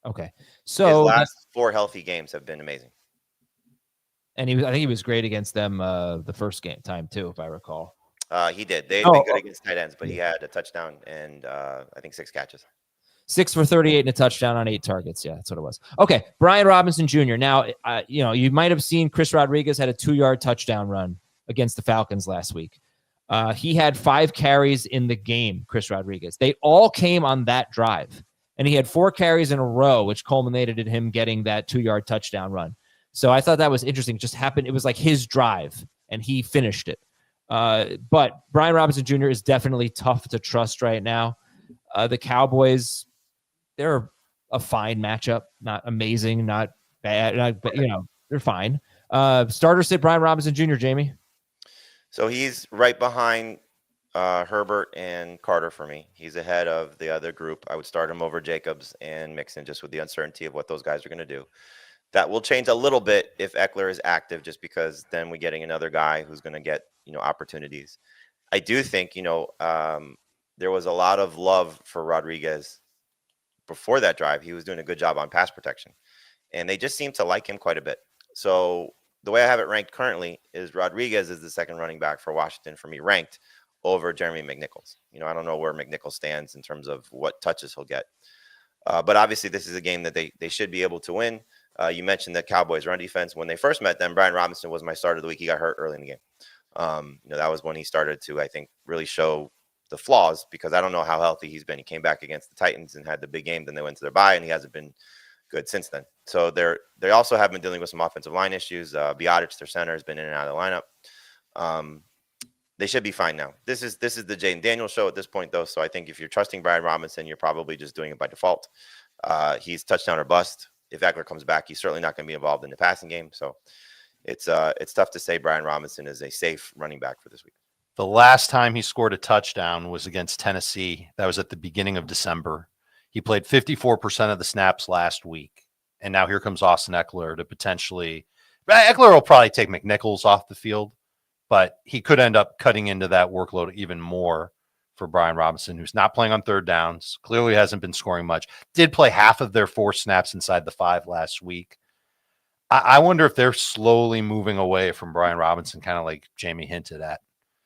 Okay. So his last 4 healthy games have been amazing. And I think he was great against them the first game time too, if I recall. He did. They've been good against tight ends, but he had a touchdown and I think 6 catches. 6 for 38 and a touchdown on 8 targets. Yeah, that's what it was. Okay, Brian Robinson Jr. Now, you might have seen Chris Rodriguez had a 2-yard touchdown run against the Falcons last week. He had 5 carries in the game, Chris Rodriguez. They all came on that drive. And he had 4 carries in a row, which culminated in him getting that 2-yard touchdown run. So I thought that was interesting. It just happened. It was like his drive, and he finished it. But Brian Robinson Jr. is definitely tough to trust right now. The Cowboys, they're a fine matchup. Not amazing, not bad, but they're fine. Starter sit Brian Robinson Jr. Jamie. So he's right behind Herbert and Carter for me. He's ahead of the other group. I would start him over Jacobs and Mixon just with the uncertainty of what those guys are going to do. That will change a little bit if Eckler is active, just because then we're getting another guy who's going to get opportunities. I do think there was a lot of love for Rodriguez before that drive. He was doing a good job on pass protection, and they just seem to like him quite a bit. So the way I have it ranked currently is Rodriguez is the second running back for Washington for me, ranked over Jeremy McNichols. I don't know where McNichols stands in terms of what touches he'll get. But obviously this is a game that they should be able to win. You mentioned the Cowboys run defense. When they first met them, Brian Robinson was my starter of the week. He got hurt early in the game. That was when he started to, I think, really show the flaws, because I don't know how healthy he's been. He came back against the Titans and had the big game. Then they went to their bye, and he hasn't been good since then. So they also have been dealing with some offensive line issues. Biotic, their center, has been in and out of the lineup. They should be fine now. This is the Jaden Daniels show at this point, though. So I think if you're trusting Brian Robinson, you're probably just doing it by default. He's touchdown or bust. If Eckler comes back, he's certainly not going to be involved in the passing game. So it's tough to say Brian Robinson is a safe running back for this week. The last time he scored a touchdown was against Tennessee. That was at the beginning of December. He played 54% of the snaps last week. And now here comes Austin Eckler to potentially – Eckler will probably take McNichols off the field, but he could end up cutting into that workload even more for Brian Robinson, who's not playing on third downs, clearly hasn't been scoring much, did play half of their 4 snaps inside the 5 last week. I wonder if they're slowly moving away from Brian Robinson, kind of like Jamie hinted at.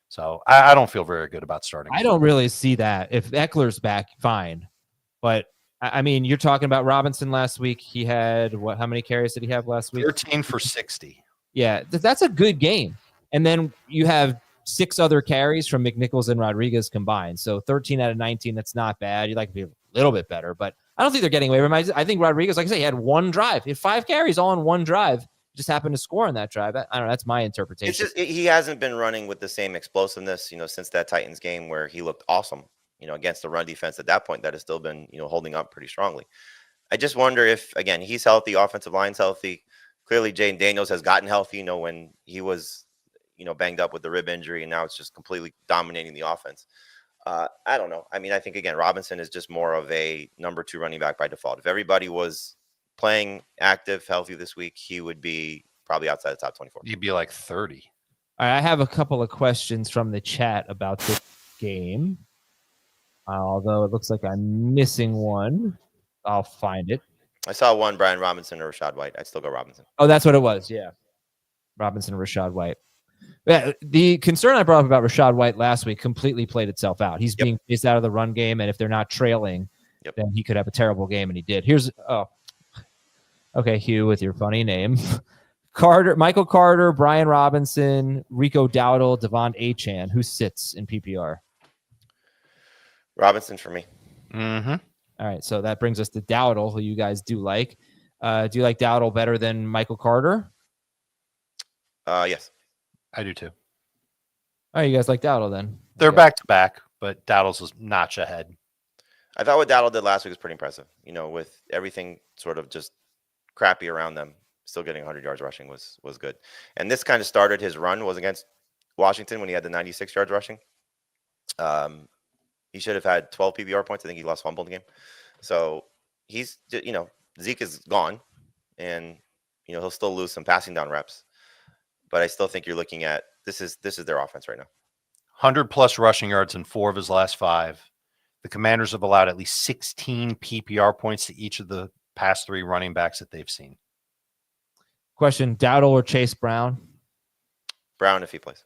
So I don't feel very good about starting. I don't really see that. If Eckler's back, fine. But, I mean, you're talking about Robinson last week. He had how many carries did he have last week? 13 for 60. Yeah, that's a good game. And then you have 6 other carries from McNichols and Rodriguez combined. So 13 out of 19, that's not bad. You'd like to be a little bit better, but I don't think they're getting away from it. I think Rodriguez, like I said, he had one drive. He had 5 carries all in one drive. Just happened to score on that drive. I don't know. That's my interpretation. It's just he hasn't been running with the same explosiveness, since that Titans game where he looked awesome, against the run defense at that point that has still been, holding up pretty strongly. I just wonder if, again, he's healthy, offensive line's healthy. Clearly, Jaden Daniels has gotten healthy, when he was, banged up with the rib injury, and now it's just completely dominating the offense. I don't know. I mean, I think, again, Robinson is just more of a number 2 running back by default. If everybody was playing active, healthy this week, he would be probably outside the top 24. He'd be like 30. All right, I have a couple of questions from the chat about this game. Although it looks like I'm missing one. I'll find it. I saw one, Brian Robinson or Rashad White. I'd still go Robinson. Oh, that's what it was. Yeah. Robinson and Rashad White. Yeah, the concern I brought up about Rashad White last week completely played itself out. He's being phased out of the run game, and if they're not trailing, then he could have a terrible game, and he did. Okay, Hugh, with your funny name. Michael Carter, Brian Robinson, Rico Dowdle, Devon Achane. Who sits in PPR? Robinson for me. Mm-hmm. All right, so that brings us to Dowdle, who you guys do like. Do you like Dowdle better than Michael Carter? Yes. I do too. All right, you guys like Dowdle then? They're back-to-back, but Dowdle's a notch ahead. I thought what Dowdle did last week was pretty impressive. With everything sort of just crappy around them, still getting 100 yards rushing was good. And this kind of started his run was against Washington when he had the 96 yards rushing. He should have had 12 PBR points. I think he lost fumble in the game. So he's, Zeke is gone, and he'll still lose some passing down reps. But I still think you're looking at this is their offense right now. 100+ rushing yards in 4 of his last 5. The Commanders have allowed at least 16 PPR points to each of the past 3 running backs that they've seen. Question: Dowdle or Chase Brown? Brown if he plays.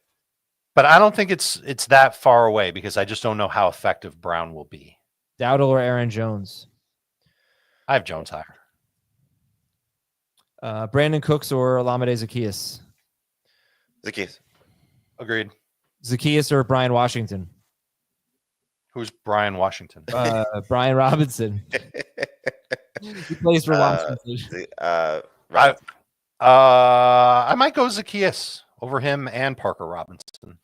But I don't think it's that far away because I just don't know how effective Brown will be. Dowdle or Aaron Jones? I have Jones higher. Brandon Cooks or Olamide Zaccheaus? Zaccheaus. Agreed. Zaccheaus or Brian Washington? Who's Brian Washington? Brian Robinson. He plays for Washington. I might go Zaccheaus over him and Parker Robinson.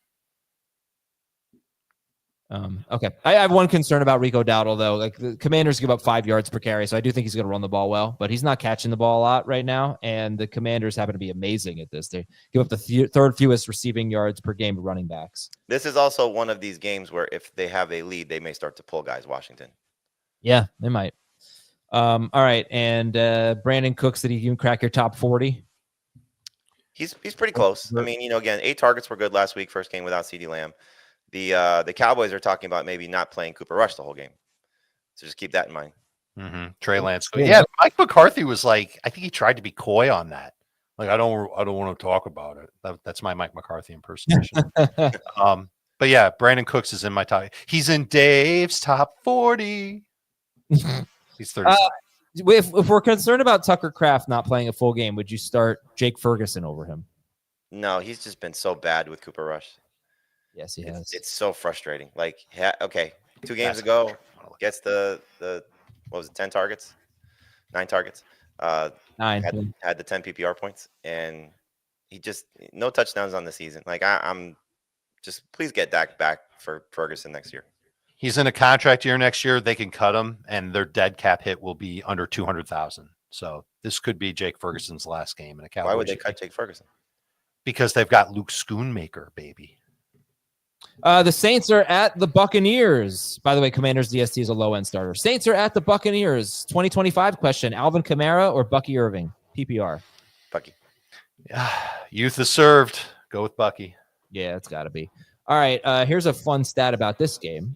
Okay. I have one concern about Rico Dowdle, though. Like the Commanders give up 5 yards per carry, so I do think he's going to run the ball well, but he's not catching the ball a lot right now. And the Commanders happen to be amazing at this. They give up the third fewest receiving yards per game of running backs. This is also one of these games where if they have a lead, they may start to pull guys. Washington. Yeah, they might. All right. And Brandon Cooks, did he even crack your top 40? He's pretty close. I mean, again, 8 targets were good last week, first game without CeeDee Lamb. The Cowboys are talking about maybe not playing Cooper Rush the whole game. So just keep that in mind. Mm-hmm. Trey Lance. Yeah, Mike McCarthy was like, I think he tried to be coy on that. Like, I don't want to talk about it. That's my Mike McCarthy impersonation. But yeah, Brandon Cooks is in my top. He's in Dave's top 40. He's 35. If we're concerned about Tucker Kraft not playing a full game, would you start Jake Ferguson over him? No, he's just been so bad with Cooper Rush. Yes, he has. It's so frustrating. Like, okay, 2 games ago, gets the what was it, 10 targets? 9 targets. 9. Had the 10 PPR points, and he just no touchdowns on the season. Like, I'm just please get Dak back for Ferguson next year. He's in a contract year next year. They can cut him, and their dead cap hit will be under 200,000. So this could be Jake Ferguson's last game in a Cowboys. Why would they cut Jake Ferguson? Because they've got Luke Schoonmaker, baby. The Saints are at the Buccaneers. By the way, Commanders DST is a low-end starter. Saints are at the Buccaneers. 2025 question: Alvin Kamara or Bucky Irving? PPR. Bucky. Yeah, youth is served. Go with Bucky. Yeah, it's got to be. All right. Here's a fun stat about this game.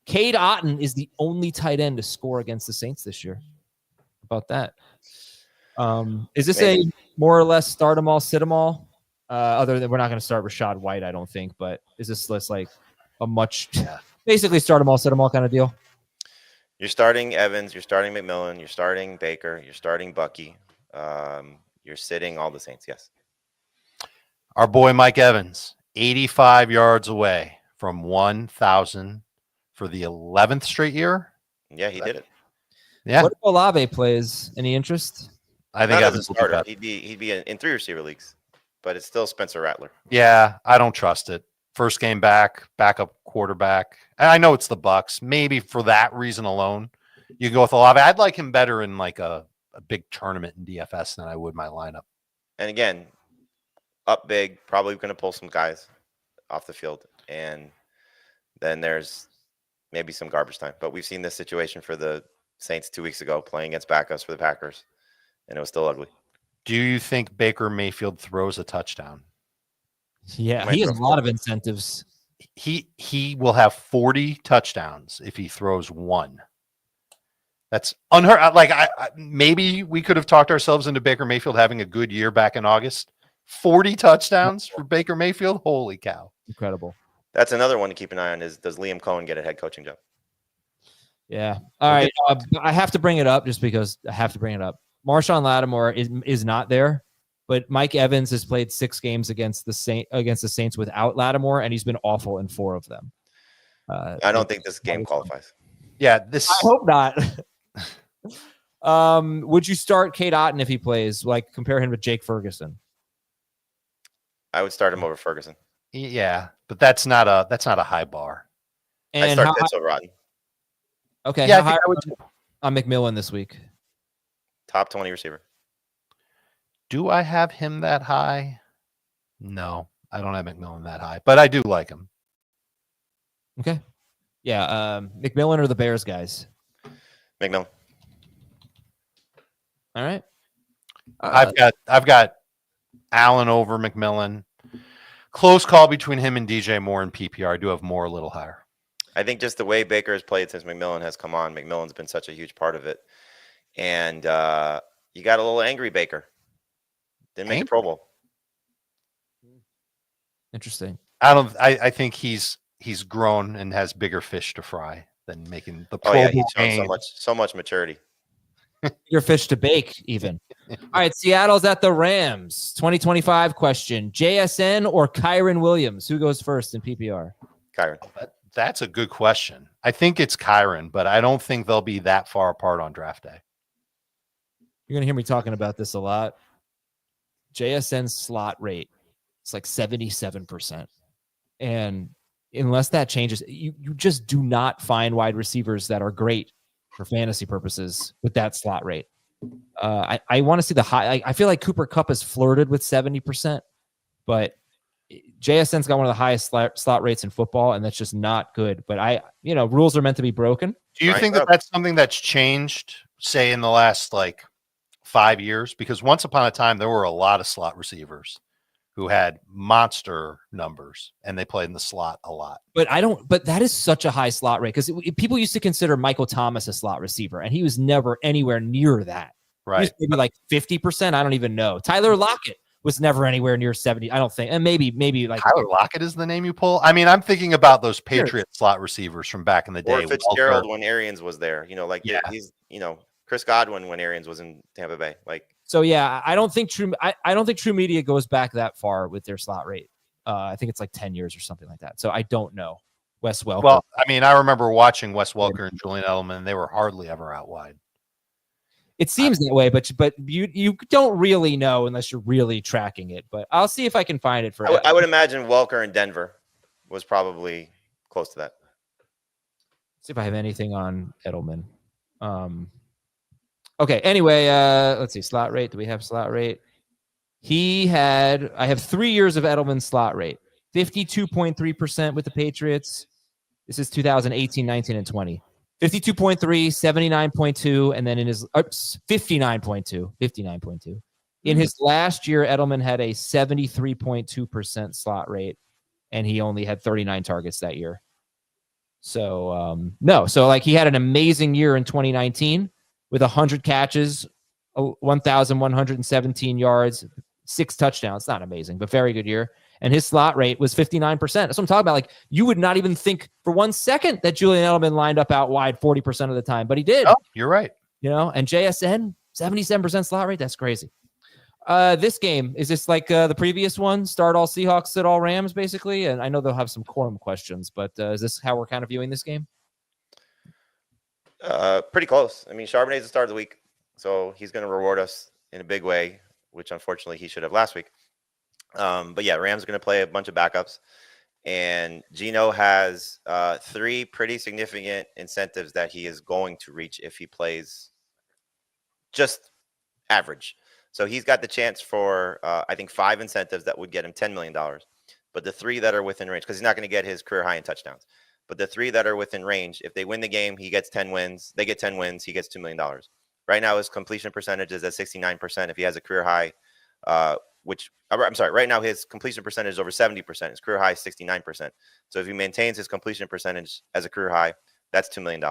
Cade Otton is the only tight end to score against the Saints this year. How about that? Is this a more or less start them all, sit them all? Other than we're not going to start Rachaad White, I don't think. But is this list like a much basically start them all, sit them all kind of deal? You're starting Evans. You're starting McMillan. You're starting Baker. You're starting Bucky. You're sitting all the Saints. Yes. Our boy Mike Evans, 85 yards away from 1,000 for the 11th straight year. Yeah, he did it. Yeah. What if Olave plays? Any interest? I think Not Evans as a starter. He'd be in 3 receiver leagues, but it's still Spencer Rattler. Yeah, I don't trust it. First game back, backup quarterback. And I know it's the Bucks. Maybe for that reason alone, you go with Olave. I'd like him better in like a big tournament in DFS than I would my lineup. And again, up big, probably going to pull some guys off the field, and then there's maybe some garbage time. But we've seen this situation for the Saints 2 weeks ago, playing against backups for the Packers, and it was still ugly. Do you think Baker Mayfield throws a touchdown? Yeah, he has a lot of incentives. He will have 40 touchdowns if he throws one. That's unheard. Like maybe we could have talked ourselves into Baker Mayfield having a good year back in August. 40 touchdowns for Baker Mayfield. Holy cow. Incredible. That's another one to keep an eye on is, does Liam Cohen get a head coaching job? Yeah. All right. I have to bring it up just because I have to bring it up. Marshawn Lattimore is not there, but Mike Evans has played 6 games against the Saints without Lattimore, and he's been awful in 4 of them. I don't think this game qualifies. Yeah, I hope not. Would you start Cade Otton if he plays? Like compare him to Jake Ferguson? I would start him over Ferguson. Yeah, but that's not a high bar. And I start Pitts over Rotten. Okay. Yeah, how high on McMillan this week? Top 20 receiver. Do I have him that high? No, I don't have McMillan that high, but I do like him. Okay. Yeah. McMillan or the Bears guys? McMillan. All right. I've got Allen over McMillan. Close call between him and DJ Moore in PPR. I do have Moore a little higher. I think just the way Baker has played since McMillan has come on, McMillan's been such a huge part of it. And you got a little angry Baker. Didn't make the Pro Bowl. Interesting. I think he's grown and has bigger fish to fry than making the Pro Bowl He's shown game. so much maturity. Your fish to bake, even. All right, Seattle's at the Rams. 2025 question. JSN or Kyron Williams? Who goes first in PPR? Kyron. That's a good question. I think it's Kyron, but I don't think they'll be that far apart on draft day. You're going to hear me talking about this a lot. JSN's slot rate is like 77%. And unless that changes, you just do not find wide receivers that are great for fantasy purposes with that slot rate. I want to see the high. I feel like Cooper Kupp has flirted with 70%, but JSN's got one of the highest slot rates in football, and that's just not good. But rules are meant to be broken. Do you think that that's something that's changed, say, in the last 5 years? Because once upon a time, there were a lot of slot receivers who had monster numbers, and they played in the slot a lot. But that is such a high slot rate, because people used to consider Michael Thomas a slot receiver, and he was never anywhere near that. Right. Maybe 50%. I don't even know. Tyler Lockett was never anywhere near 70. I don't think. And maybe Tyler Lockett is the name you pull. I mean, I'm thinking about those Patriot slot receivers from back in the day. Or Fitzgerald when Arians was there. He's Chris Godwin when Arians was in Tampa Bay. So yeah, I don't think True Media goes back that far with their slot rate. I think it's 10 years or something like that. So I don't know. Wes Welker. Well, I mean, I remember watching Wes Welker and Julian Edelman. They were hardly ever out wide. It seems that way, but you don't really know unless you're really tracking it. But I'll see if I can find it for. I would imagine Welker in Denver was probably close to that. See if I have anything on Edelman. Okay. Anyway, let's see. Slot rate. Do we have slot rate? I have 3 years of Edelman's slot rate. 52.3% with the Patriots. This is 2018, 19, and 20. 52.3, 79.2, and then in his 59.2. In his last year, Edelman had a 73.2% slot rate, and he only had 39 targets that year. So he had an amazing year in 2019 with 100 catches, 1,117 yards, 6 touchdowns. Not amazing, but very good year. And his slot rate was 59%. That's what I'm talking about. You would not even think for 1 second that Julian Edelman lined up out wide 40% of the time, but he did. Oh, you're right. And JSN, 77% slot rate. That's crazy. This game, is this like the previous one? Start all Seahawks, sit all Rams, basically? And I know they'll have some quorum questions, but is this how we're kind of viewing this game? Pretty close. I mean, Charbonnet's the start of the week, so he's going to reward us in a big way, which unfortunately he should have last week. But yeah, Rams are going to play a bunch of backups, and Geno has 3 pretty significant incentives that he is going to reach if he plays just average. So he's got the chance for, I think, 5 incentives that would get him $10 million. But the 3 that are within range, because he's not going to get his career high in touchdowns. But the 3 that are within range, if they win the game, he gets 10 wins. They get 10 wins, he gets $2 million. Right now, his completion percentage is at 69%. If he has a career high, right now his completion percentage is over 70%. His career high is 69%. So if he maintains his completion percentage as a career high, that's $2 million.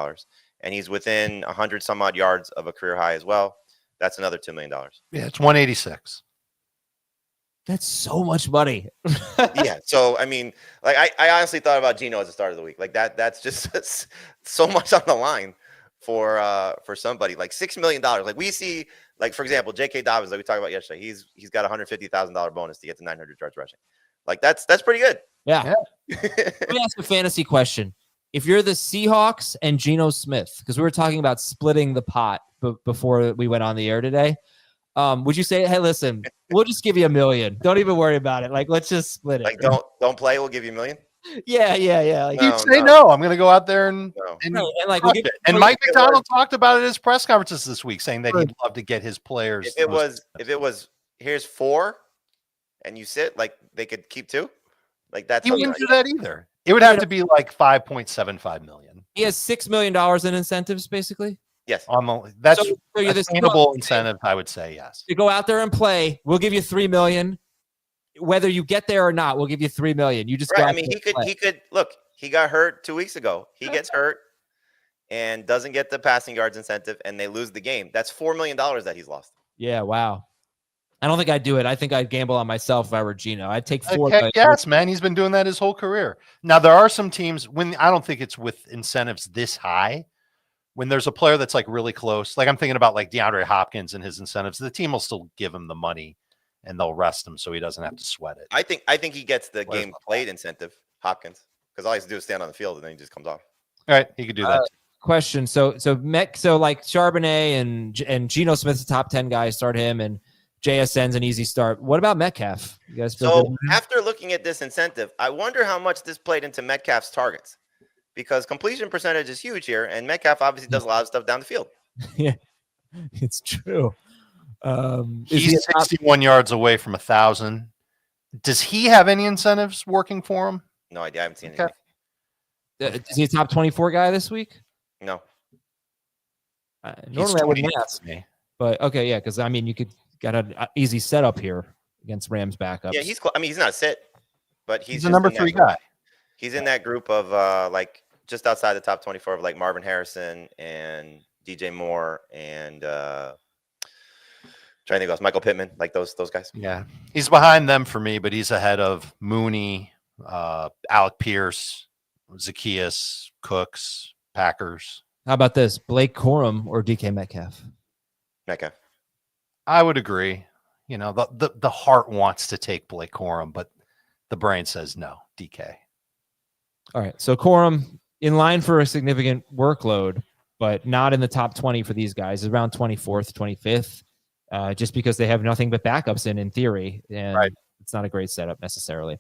And he's within 100 some odd yards of a career high as well. That's another $2 million. Yeah, it's 186. That's so much money. Yeah. So, I mean, I honestly thought about Geno as the start of the week. That's just so much on the line for somebody. $6 million. We see, for example, J.K. Dobbins, we talked about yesterday. He's got a $150,000 bonus to get to 900 yards rushing. That's pretty good. Yeah. Let me ask a fantasy question. If you're the Seahawks and Geno Smith, because we were talking about splitting the pot before we went on the air today, would you say, hey, listen, we'll just give you $1 million. Don't even worry about it. Let's just split it. Don't play. We'll give you $1 million. Yeah. You'd say no. I'm going to go out there and we'll give and Mike McDonald talked about it at his press conferences this week, saying that he'd love to get his players. If it was here's 4, and you sit, they could keep 2. That's he wouldn't do that either. It would have to be $5.75 million. He has $6 million in incentives, basically. Yes. That's so you're attainable incentive, I would say, yes. You go out there and play, we'll give you $3 million. Whether you get there or not, we'll give you $3 million. You just right. I mean, he could look, he got hurt 2 weeks ago. He gets hurt and doesn't get the passing yards incentive, and they lose the game. That's $4 million that he's lost. Yeah, wow. I don't think I'd do it. I think I'd gamble on myself if I were Geno. I'd take 4. Yes, man. He's been doing that his whole career. Now, there are some teams when I don't think it's with incentives this high. When there's a player that's really close, I'm thinking about DeAndre Hopkins and his incentives, the team will still give him the money and they'll rest him so he doesn't have to sweat it. I think he gets the game played incentive, Hopkins, because all he has to do is stand on the field and then he just comes off. All right, he could do that. Question. So Charbonnet and Geno Smith's the top 10 guys, start him, and JSN's an easy start. What about Metcalf? You guys feel So good? after looking at this incentive, I wonder how much this played into Metcalf's targets, because completion percentage is huge here, and Metcalf obviously does a lot of stuff down the field. Yeah, it's true. He's 61 yards away from 1,000. Does he have any incentives working for him? No idea. I haven't seen anything. Is he a top 24 guy this week? No. Normally I wouldn't ask me, but okay, yeah, because I mean, you could got an easy setup here against Rams backups. Yeah, he's not a sit, but he's a number 3 guy. He's in that group of like just outside the top 24 of like Marvin Harrison and DJ Moore and trying to think else, Michael Pittman, like those guys. Yeah, he's behind them for me, but he's ahead of Mooney, Alec Pierce, Zacchaeus, Cooks, Packers. How about this? Blake Corum or DK Metcalf? Metcalf. I would agree. You know, the heart wants to take Blake Corum, but the brain says no, DK. All right. So Corum in line for a significant workload, but not in the top 20 for these guys, around 24th, 25th, just because they have nothing but backups in theory. And it's not a great setup necessarily.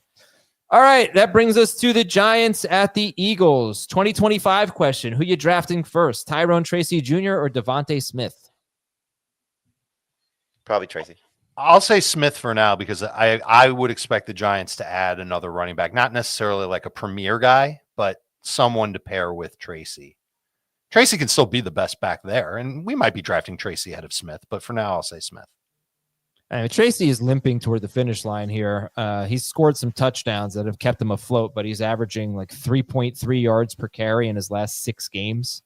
All right. That brings us to the Giants at the Eagles. 2025 question. Who you drafting first? Tyrone Tracy Jr. or Devontae Smith? Probably Tracy. I'll say Smith for now because I would expect the Giants to add another running back, not necessarily like a premier guy, but someone to pair with Tracy. Tracy can still be the best back there, and we might be drafting Tracy ahead of Smith, but for now, I'll say Smith. Tracy is limping toward the finish line here. He's scored some touchdowns that have kept him afloat, but he's averaging like 3.3 yards per carry in his last 6 games.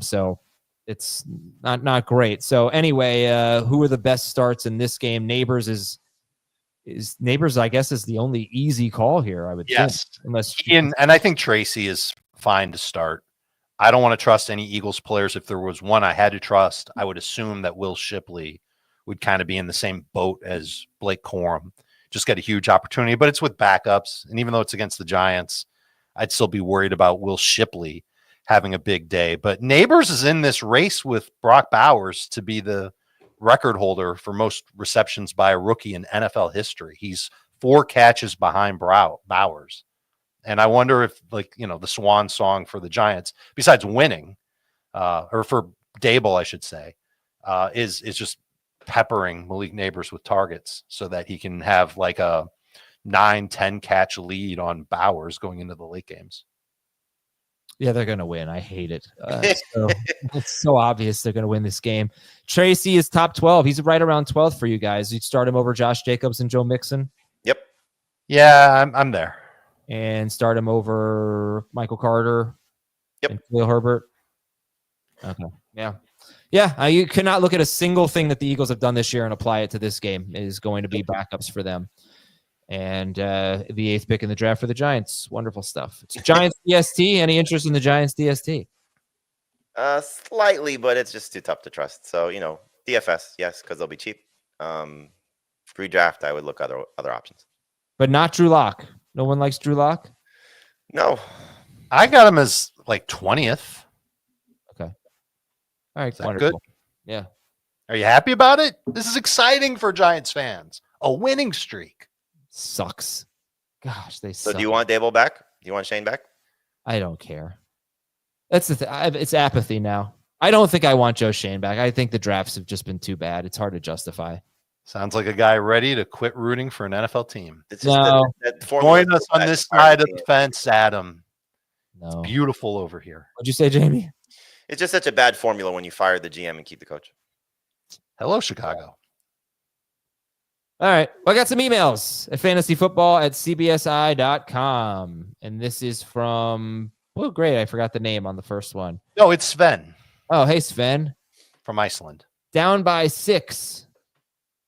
So it's not great. So anyway, who are the best starts in this game? Neighbors is Neighbors, I guess, is the only easy call here, I would think. Unless and I think Tracy is fine to start. I don't want to trust any Eagles players. If there was one I had to trust, I would assume that Will Shipley would kind of be in the same boat as Blake Corum. Just get a huge opportunity, but it's with backups. And even though it's against the Giants, I'd still be worried about Will Shipley having a big day. But Neighbors is in this race with Brock Bowers to be the record holder for most receptions by a rookie in NFL history. He's 4 catches behind Bowers. And I wonder if, the swan song for the Giants, besides winning, or for Dable, I should say, is just peppering Malik Neighbors with targets so that he can have like a 9-10 catch lead on Bowers going into the late games. Yeah, they're going to win. I hate it. It's so obvious they're going to win this game. Tracy is top 12. He's right around 12th for you guys. You'd start him over Josh Jacobs and Joe Mixon? Yep. Yeah, I'm there. And start him over Michael Carter? Yep. And Khalil Herbert? Okay. Yeah. Yeah, you cannot look at a single thing that the Eagles have done this year and apply it to this game. It is going to be backups for them. And the 8th pick in the draft for the Giants. Wonderful stuff. It's Giants DST. Any interest in the Giants DST? Slightly, but it's just too tough to trust. So, DFS, yes, because they'll be cheap. Redraft, I would look other options. But not Drew Lock. No one likes Drew Lock? No. I got him as 20th. Okay. All right. Wonderful. Good? Yeah. Are you happy about it? This is exciting for Giants fans. A winning streak. Sucks. Gosh, they suck. So do you want Dable back? Do you want Shane back? I don't care. That's the thing. It's apathy now. I don't think I want Joe Shane back. I think the drafts have just been too bad. It's hard to justify. Sounds like a guy ready to quit rooting for an NFL team. No. Join us on this side of the fence, Adam. No. It's beautiful over here. What'd you say, Jamie? It's just such a bad formula when you fire the GM and keep the coach. Hello, Chicago. All right. Well, I got some emails at fantasyfootball@cbsi.com. And this is from, great. I forgot the name on the first one. No, it's Sven. Oh, hey, Sven. From Iceland. Down by 6.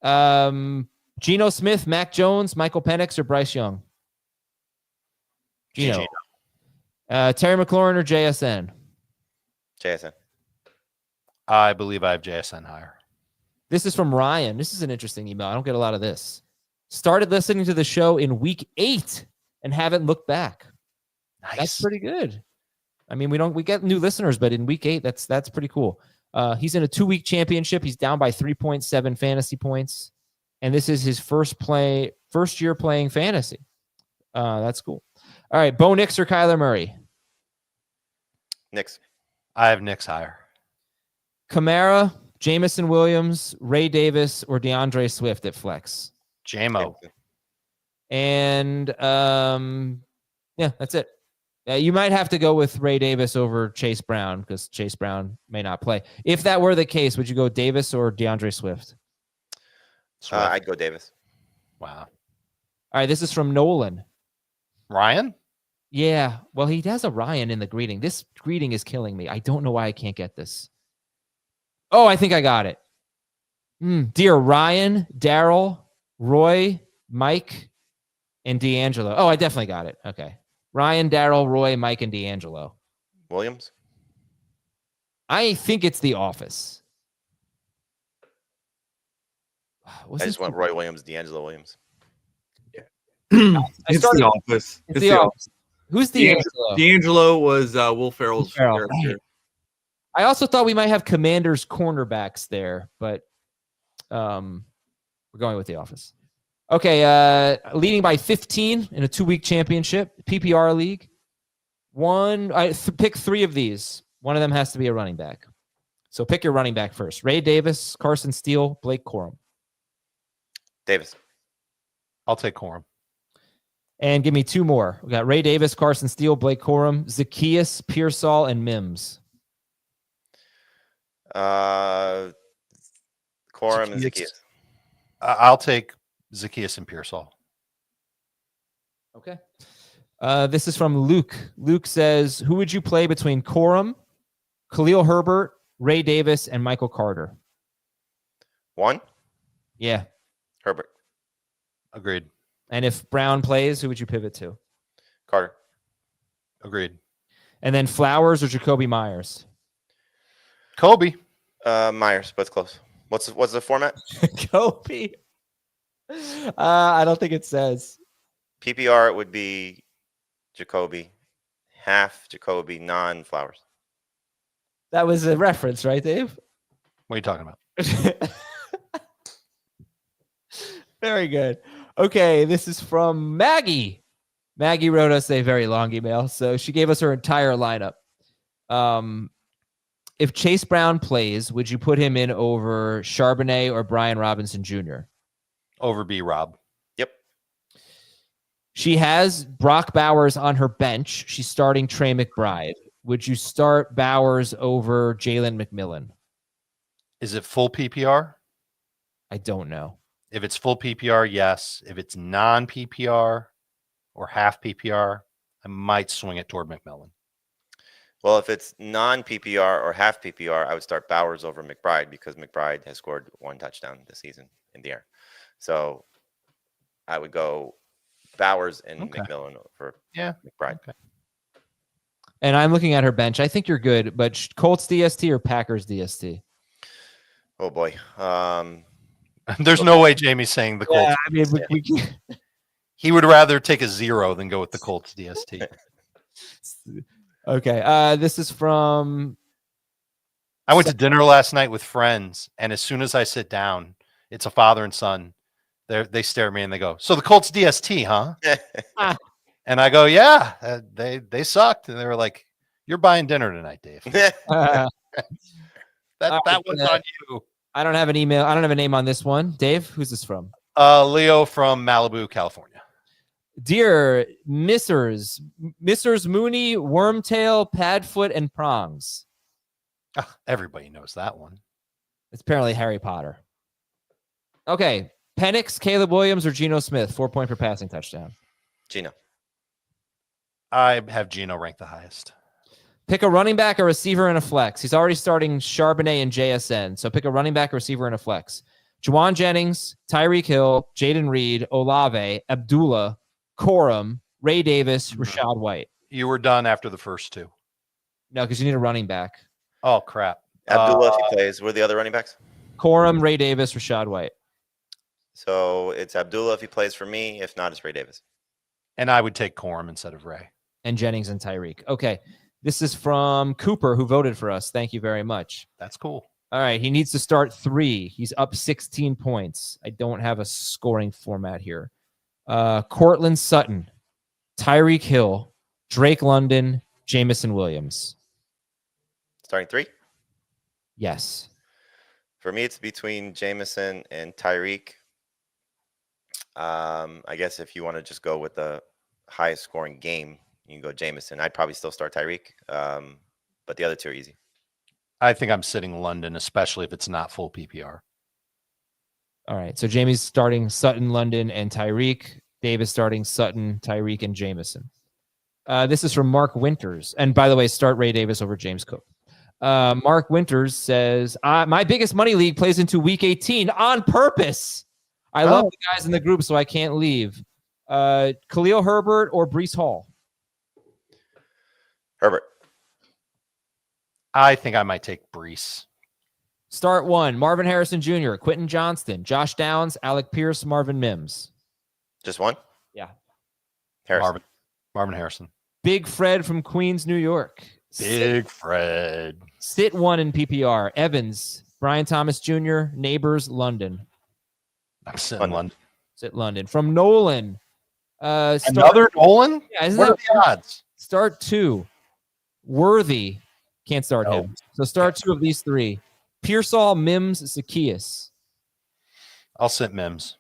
Geno Smith, Mac Jones, Michael Penix, or Bryce Young? Geno. Terry McLaurin or JSN? JSN. I believe I have JSN higher. This is from Ryan. This is an interesting email. I don't get a lot of this. Started listening to the show in week 8 and haven't looked back. Nice. That's pretty good. I mean, we get new listeners, but in week 8, that's pretty cool. He's in a 2-week championship. He's down by 3.7 fantasy points. And this is his first year playing fantasy. That's cool. All right, Bo Nix or Kyler Murray? Nix. I have Knicks higher. Kamara, Jamison Williams, Ray Davis, or DeAndre Swift at flex? JMO. And yeah, that's it. You might have to go with Ray Davis over Chase Brown because Chase Brown may not play. If that were the case, would you go Davis or DeAndre Swift? I'd go Davis. Wow. All right, this is from Nolan. Ryan? Yeah, well, he has a Ryan in the greeting. This greeting is killing me. I don't know why I can't get this. Oh, I think I got it. Dear Ryan, Daryl, Roy, Mike, and D'Angelo. Oh, I definitely got it. Okay. Ryan, Daryl, Roy, Mike, and D'Angelo. Williams? I think it's The Office. I just want Roy Williams, D'Angelo Williams. It's The Office. It's The Office. Who's D'Angelo? D'Angelo was Will Ferrell's character. Right. I also thought we might have Commanders cornerbacks there, but we're going with The Office. Okay, leading by 15 in a 2-week championship, PPR league. Pick 3 of these. One of them has to be a running back. So pick your running back first. Ray Davis, Carson Steele, Blake Corum. Davis. I'll take Corum. And give me 2 more. We got Ray Davis, Carson Steele, Blake Corum, Zacchaeus, Pearsall, and Mims. Corum and Zacchaeus. I'll take Zacchaeus and Pearsall. Okay. This is from Luke. Luke says, who would you play between Corum, Khalil Herbert, Ray Davis, and Michael Carter? 1? Yeah. Herbert. Agreed. And if Brown plays, who would you pivot to? Carter. Agreed. And then Flowers or Jacoby Myers? Kobe. Myers, but it's close. What's the format? Jacoby. I don't think it says. PPR, it would be Jacoby, half Jacoby, non-Flowers. That was a reference, right, Dave? What are you talking about? Very good. Okay, this is from Maggie. Maggie wrote us a very long email, so she gave us her entire lineup. If Chase Brown plays, would you put him in over Charbonnet or Brian Robinson Jr.? Over B-Rob. Yep. She has Brock Bowers on her bench. She's starting Trey McBride. Would you start Bowers over Jalen McMillan? Is it full PPR? I don't know. If it's full PPR, yes. If it's non-PPR or half PPR, I might swing it toward McMillan. Well, if it's non-PPR or half PPR, I would start Bowers over McBride because McBride has scored 1 touchdown this season in the air. So I would go Bowers and McMillan for McBride. Okay. And I'm looking at her bench. I think you're good, but Colts DST or Packers DST? Oh, boy. There's no way Jamie's saying the Colts. Yeah, I mean, we He would rather take a 0 than go with the Colts DST. Okay. This is from... I went to dinner last night with friends, and as soon as I sit down, it's a father and son. They stare at me and they go, "So the Colts DST, huh?" And I go, "Yeah, they sucked." And they were like, "You're buying dinner tonight, Dave." That one's on you. I don't have an email. I don't have a name on this one. Dave, who's this from? Leo from Malibu, California. Dear Mrs. Mooney, Wormtail, Padfoot, and Prongs. Everybody knows that one. It's apparently Harry Potter. Okay. Penix, Caleb Williams, or Geno Smith? 4 point per passing touchdown. Geno. I have Geno ranked the highest. Pick a running back, a receiver, and a flex. He's already starting Charbonnet and JSN. So pick a running back, a receiver, and a flex. Juwan Jennings, Tyreek Hill, Jaden Reed, Olave, Abdullah, Corum, Ray Davis, Rashad White. You were done after the first 2. No, because you need a running back. Oh, crap. Abdullah, if he plays. Were the other running backs? Corum, Ray Davis, Rashad White. So it's Abdullah if he plays for me. If not, it's Ray Davis. And I would take Corum instead of Ray. And Jennings and Tyreek. Okay. This is from Cooper, who voted for us. Thank you very much. That's cool. All right, he needs to start 3. He's up 16 points. I don't have a scoring format here. Cortland Sutton, Tyreek Hill, Drake London, Jamison Williams. Starting 3? Yes. For me, it's between Jamison and Tyreek. I guess if you want to just go with the highest scoring game, you can go Jamison. I'd probably still start Tyreek, but the other 2 are easy. I think I'm sitting London, especially if it's not full PPR. All right, so Jamie's starting Sutton, London, and Tyreek. Dave is starting Sutton, Tyreek, and Jamison. This is from Mark Winters. And by the way, start Ray Davis over James Cook. Mark Winters says, my biggest money league plays into week 18 on purpose. I love the guys in the group, so I can't leave. Khalil Herbert or Breece Hall? Herbert. I think I might take Breece. Start 1, Marvin Harrison Jr., Quentin Johnston, Josh Downs, Alec Pierce, Marvin Mims. Just 1? Yeah. Harrison. Marvin Harrison. Big Fred from Queens, New York. Big Fred. Sit 1 in PPR. Evans, Brian Thomas Jr., Neighbors, London. I'm sitting London. Sit London. From Nolan. Another Nolan? Yeah, what are the odds? Start 2. Worthy. Can't start him. So start 2 of these 3. Pearsall, Mims, Zacchaeus. I'll sit Mims.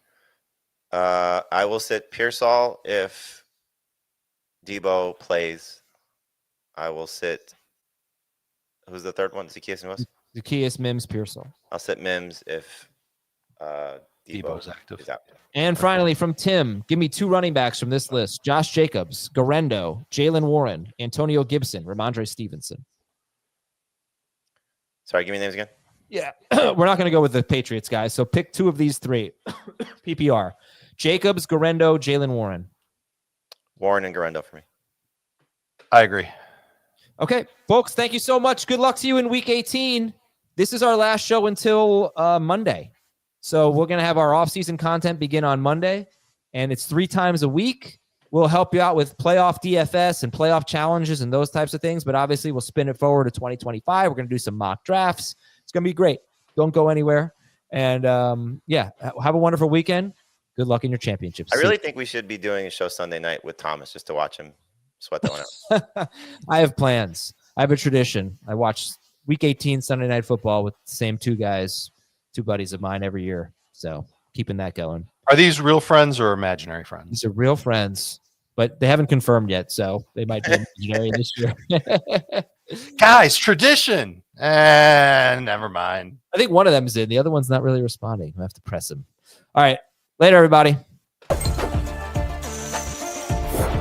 I will sit Pearsall if Debo plays. I will sit. Who's the third one? Zacchaeus and was? Zacchaeus, Mims, Pearsall. I'll sit Mims if Debo's active. Is out. And finally, from Tim, give me 2 running backs from this list: Josh Jacobs, Garendo, Jalen Warren, Antonio Gibson, Ramondre Stevenson. Sorry, give me names again. Yeah, we're not going to go with the Patriots, guys. So pick 2 of these 3. PPR: Jacobs, Garendo, Jalen Warren. Warren and Garendo for me. I agree. Okay, folks, thank you so much. Good luck to you in week 18. This is our last show until Monday. So we're going to have our off-season content begin on Monday, and it's 3 times a week. We'll help you out with playoff DFS and playoff challenges and those types of things, but obviously we'll spin it forward to 2025. We're going to do some mock drafts. It's going to be great. Don't go anywhere. And, have a wonderful weekend. Good luck in your championships. I really think we should be doing a show Sunday night with Thomas just to watch him sweat that one out. I have plans. I have a tradition. I watch week 18 Sunday Night Football with the same 2 guys, 2 buddies of mine every year. So keeping that going. Are these real friends or imaginary friends? These are real friends, but they haven't confirmed yet, so they might be imaginary this year. Guys, tradition. And never mind. I think one of them is in. The other one's not really responding. I have to press him. All right. Later, everybody.